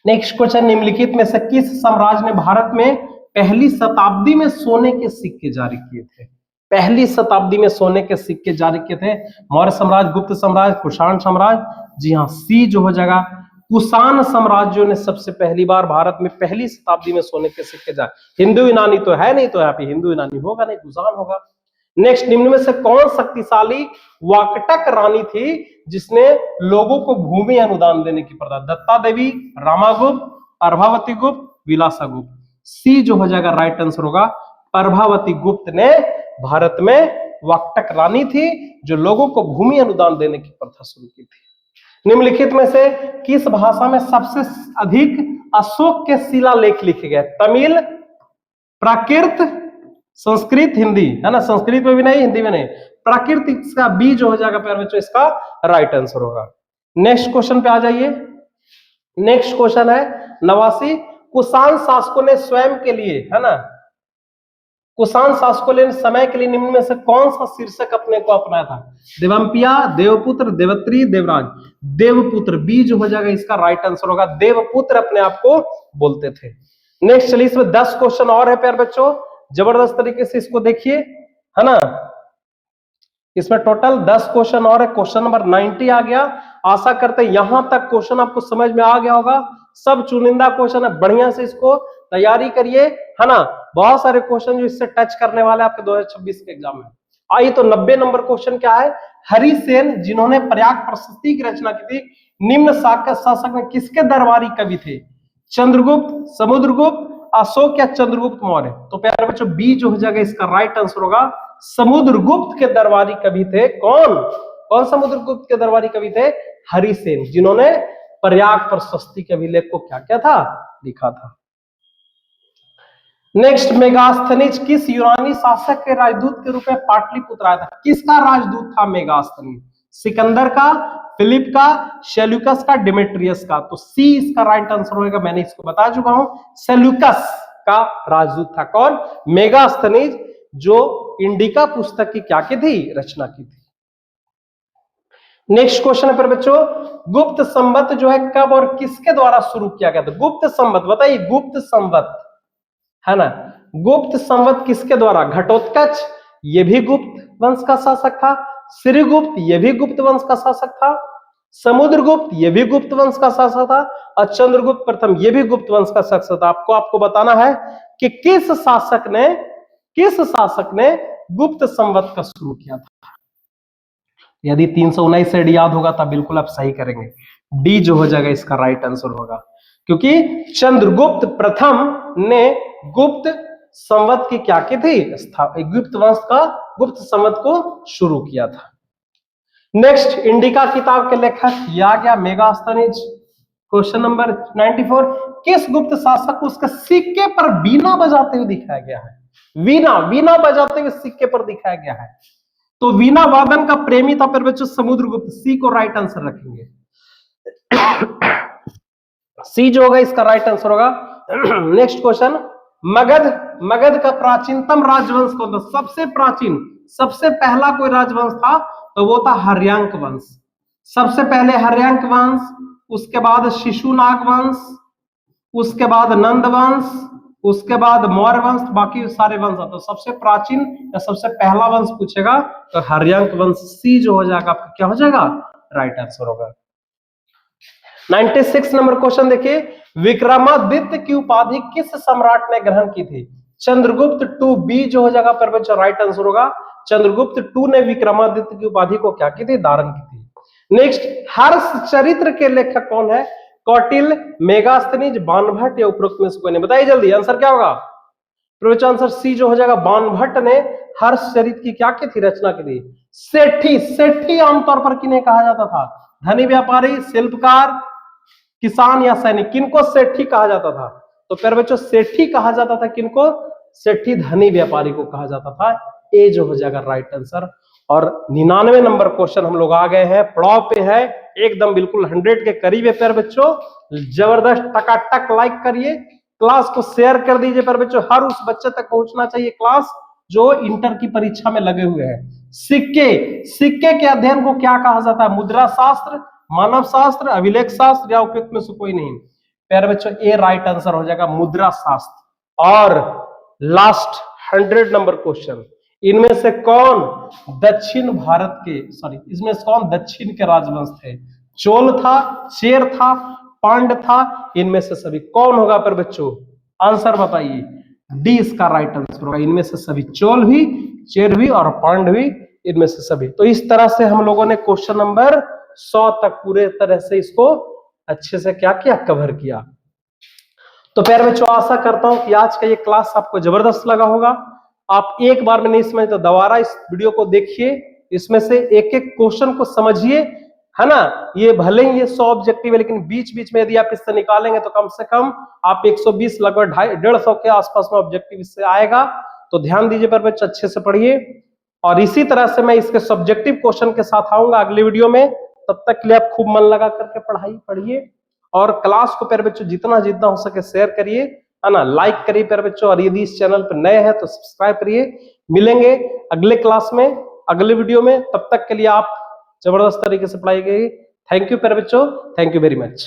नेक्स्ट क्वेश्चन, निम्नलिखित में से किस साम्राज्य ने भारत में पहली शताब्दी में सोने के सिक्के जारी किए थे? पहली शताब्दी में सोने के सिक्के जारी किए थे? मौर्य साम्राज्य, गुप्त साम्राज्य, कुषाण साम्राज्य? जी हाँ, सी जो हो जाएगा, कुषाण साम्राज्य ने सबसे पहली बार भारत में पहली शताब्दी में सोने के सिक्के जारी। हिंदू यूनानी तो है नहीं, तो यहाँ पे हिंदू यूनानी होगा नहीं, कुषाण होगा। नेक्स्ट, निम्न में से कौन शक्तिशाली वाकटक रानी थी जिसने लोगों को भूमि अनुदान देने की प्रथा? दत्ता देवी, रामागुप्त, प्रभावती गुप्त, विलासा गुप्त? सी जो हो जाएगा राइट आंसर होगा, प्रभावती गुप्त ने भारत में वाकटक रानी थी जो लोगों को भूमि अनुदान देने की प्रथा शुरू की थी। निम्नलिखित में से किस भाषा में सबसे अधिक अशोक के शिलालेख लिखे गए? तमिल, प्राकृत, संस्कृत, हिंदी? है ना, संस्कृत में भी नहीं, हिंदी में नहीं, प्राकृत। इसका बी जो हो जाएगा प्यारे बच्चों इसका राइट आंसर होगा। नेक्स्ट क्वेश्चन पे आ जाइए। नेक्स्ट क्वेश्चन है 89, कुषाण शासकों ने स्वयं के लिए, है ना, कुषाण शासकों ने समय के लिए निम्न में से कौन सा शीर्षक अपने को अपनाया था? देवम्पिया, देवपुत्र, देवत्री, देवराज? देवपुत्र, बी जो हो जाएगा इसका राइट आंसर होगा, देवपुत्र अपने आप को बोलते थे। नेक्स्ट चलिए, इसमें 10 क्वेश्चन और है प्यारे बच्चों, जबरदस्त तरीके से इसको देखिए, है ना। इसमें टोटल 10 क्वेश्चन और है। क्वेश्चन नंबर 90 आ गया। आशा करते हैं यहां तक क्वेश्चन आपको समझ में आ गया होगा। सब चुनिंदा क्वेश्चन है, बढ़िया से इसको तैयारी करिए, है ना। बहुत सारे क्वेश्चन जो इससे टच करने वाले आपके 2026 के एग्जाम में। आइए तो 90 नंबर क्वेश्चन क्या है? हरिसेन, जिन्होंने प्रयाग प्रशस्ति की रचना की थी, निम्न शासक में किसके दरबारी कवि थे? चंद्रगुप्त, समुद्रगुप्त, अशोक या चंद्रगुप्त मौर्य? तो प्यारे बच्चों बी जो हो जाएगा इसका राइट आंसर होगा, समुद्रगुप्त के दरबारी कवि थे। कौन समुद्रगुप्त के दरबारी कवि थे? हरिसेन, जिन्होंने प्रयाग प्रशस्ति के अभिलेख को क्या किया था? लिखा था। नेक्स्ट, मेगास्थनीज किस यूनानी शासक के राजदूत के रूप में पाटलिपुत्र आया था? किसका राजदूत था मेगास्थनीज? सिकंदर का, फिलिप का, सेल्यूकस का, डिमेट्रियस का? तो सी इसका राइट आंसर होगा, मैंने इसको बता चुका हूं, सेल्यूकस का राजदूत था। कौन? मेगास्थनीज, जो इंडिका पुस्तक की क्या की थी? रचना की थी। नेक्स्ट क्वेश्चन है पर बच्चों, गुप्त संवत जो है कब और किसके द्वारा शुरू किया गया था? गुप्त संवत, बताइए, गुप्त संवत, है ना, गुप्त संवत किसके द्वारा? घटोत्कच, ये भी गुप्त वंश का शासक था। श्रीगुप्त, ये भी गुप्त वंश का शासक था। समुद्रगुप्त, ये भी गुप्त वंश का शासक था। और चंद्रगुप्त प्रथम, ये भी गुप्त वंश का शासक था। आपको बताना है कि किस शासक ने गुप्त संवत का शुरू किया था। यदि 319 से याद होगा तब बिल्कुल आप सही करेंगे। डी जो हो जाएगा इसका राइट आंसर होगा, क्योंकि चंद्रगुप्त प्रथम ने गुप्त संवत की क्या की थी? गुप्त वंश का गुप्त संवत को शुरू किया था। नेक्स्ट, इंडिका किताब के लेखक ये आ गया मेगास्थनीज। क्वेश्चन नंबर 94, किस गुप्त शासक को उसके सिक्के पर वीणा बजाते हुए दिखाया गया है? वीणा बजाते हुए सिक्के पर दिखाया गया है। तो वीणा वादन का प्रेमी था पर बच्चों समुद्रगुप्त। सी को राइट आंसर रखेंगे, सी जो होगा इसका राइट आंसर होगा। नेक्स्ट क्वेश्चन, मगध का प्राचीनतम राजवंश कौन था? सबसे प्राचीन, सबसे पहला कोई राजवंश था तो वो था हर्यांक वंश। सबसे पहले हर्यांक वंश, उसके बाद शिशुनाग वंश, उसके बाद नंद वंश, उसके बाद मौर्य वंश, बाकी सारे वंश आते। तो सबसे प्राचीन या सबसे पहला वंश पूछेगा तो हर्यांक वंश। सी जो हो जाएगा आपका क्या हो जाएगा? राइट आंसर होगा। 96 नंबर क्वेश्चन देखिए, विक्रमादित्य की उपाधि किस सम्राट ने ग्रहण की थी? चंद्रगुप्त 2, बी जो हो जाएगा पर बच्चों राइट आंसर होगा, चंद्रगुप्त 2 ने विक्रमादित्य की उपाधि को क्या की थी? धारण की थी। नेक्स्ट, हर्ष चरित्र के लेखक कौन है? कौटिल्य, मेगास्थनीज, बाणभट्ट या उपरोक्त में से कोई नहीं? बताइए जल्दी, आंसर क्या होगा? प्यारे बच्चों आंसर सी जो हो जाएगा, बाणभट्ट ने हर्षचरित की क्या की थी रचना की थी। सेठी, सेठी आमतौर पर किन्हें कहा जाता था, धनी व्यापारी, शिल्पकार, किसान या सैनिक, किनको सेठी कहा जाता था। तो प्यारे बच्चों सेठी कहा जाता था किनको, सेठी धनी व्यापारी को कहा जाता था। ए जो हो जाएगा राइट आंसर। और 99 नंबर क्वेश्चन हम लोग आ गए हैं, पड़ाव पे है, एकदम बिल्कुल 100 के करीब है प्यारे बच्चों। जबरदस्त, टकाटक लाइक करिए, क्लास को शेयर कर दीजिए प्यारे बच्चों। हर उस बच्चे तक पहुंचना चाहिए क्लास जो इंटर की परीक्षा में लगे हुए हैं। सिक्के, सिक्के के अध्ययन को क्या कहा जाता है, मुद्रा शास्त्र, मानव शास्त्र, अभिलेख शास्त्र या उपयुक्त में से कोई नहीं। प्यारे बच्चों ए राइट आंसर हो जाएगा मुद्रा शास्त्र। और लास्ट 100 नंबर क्वेश्चन, इनमें से कौन दक्षिण भारत के, सॉरी इसमें से कौन दक्षिण के राजवंश थे, चोल था, चेर था, पांड था, इनमें से सभी कौन होगा पर बच्चों, आंसर बताइए। डी इसका राइट आंसर होगा, इनमें से सभी, चोल भी, चेर भी और पांड भी, इनमें से सभी। तो इस तरह से हम लोगों ने क्वेश्चन नंबर 100 तक पूरे तरह से इसको अच्छे से क्या किया, कवर किया। तो प्यारे बच्चों आशा करता हूं कि आज का ये क्लास आपको जबरदस्त लगा होगा। आप एक बार में नहीं समझे तो दोबारा इस वीडियो को देखिए, इसमें से एक एक क्वेश्चन को समझिए, है ना। ये भले ही ये 100 ऑब्जेक्टिव है, लेकिन बीच बीच में यदि आप इससे निकालेंगे तो कम से कम आप 120 लगभग 150 के आसपास में ऑब्जेक्टिव इससे आएगा। तो ध्यान दीजिए पर बच्चे, अच्छे से पढ़िए। और इसी तरह से मैं इसके सब्जेक्टिव क्वेश्चन के साथ आऊंगा अगले वीडियो में। तब तक के लिए आप खूब मन लगा करके पढ़िए और क्लास को प्यारे बच्चों जितना जितना हो सके शेयर करिए, है ना, लाइक करिए प्यारे बच्चों। और यदि इस चैनल पर नए हैं तो सब्सक्राइब करिए। मिलेंगे अगले क्लास में, अगले वीडियो में। तब तक के लिए आप जबरदस्त तरीके से पढ़ाई गई। थैंक यू प्यारे बच्चों, थैंक यू वेरी मच।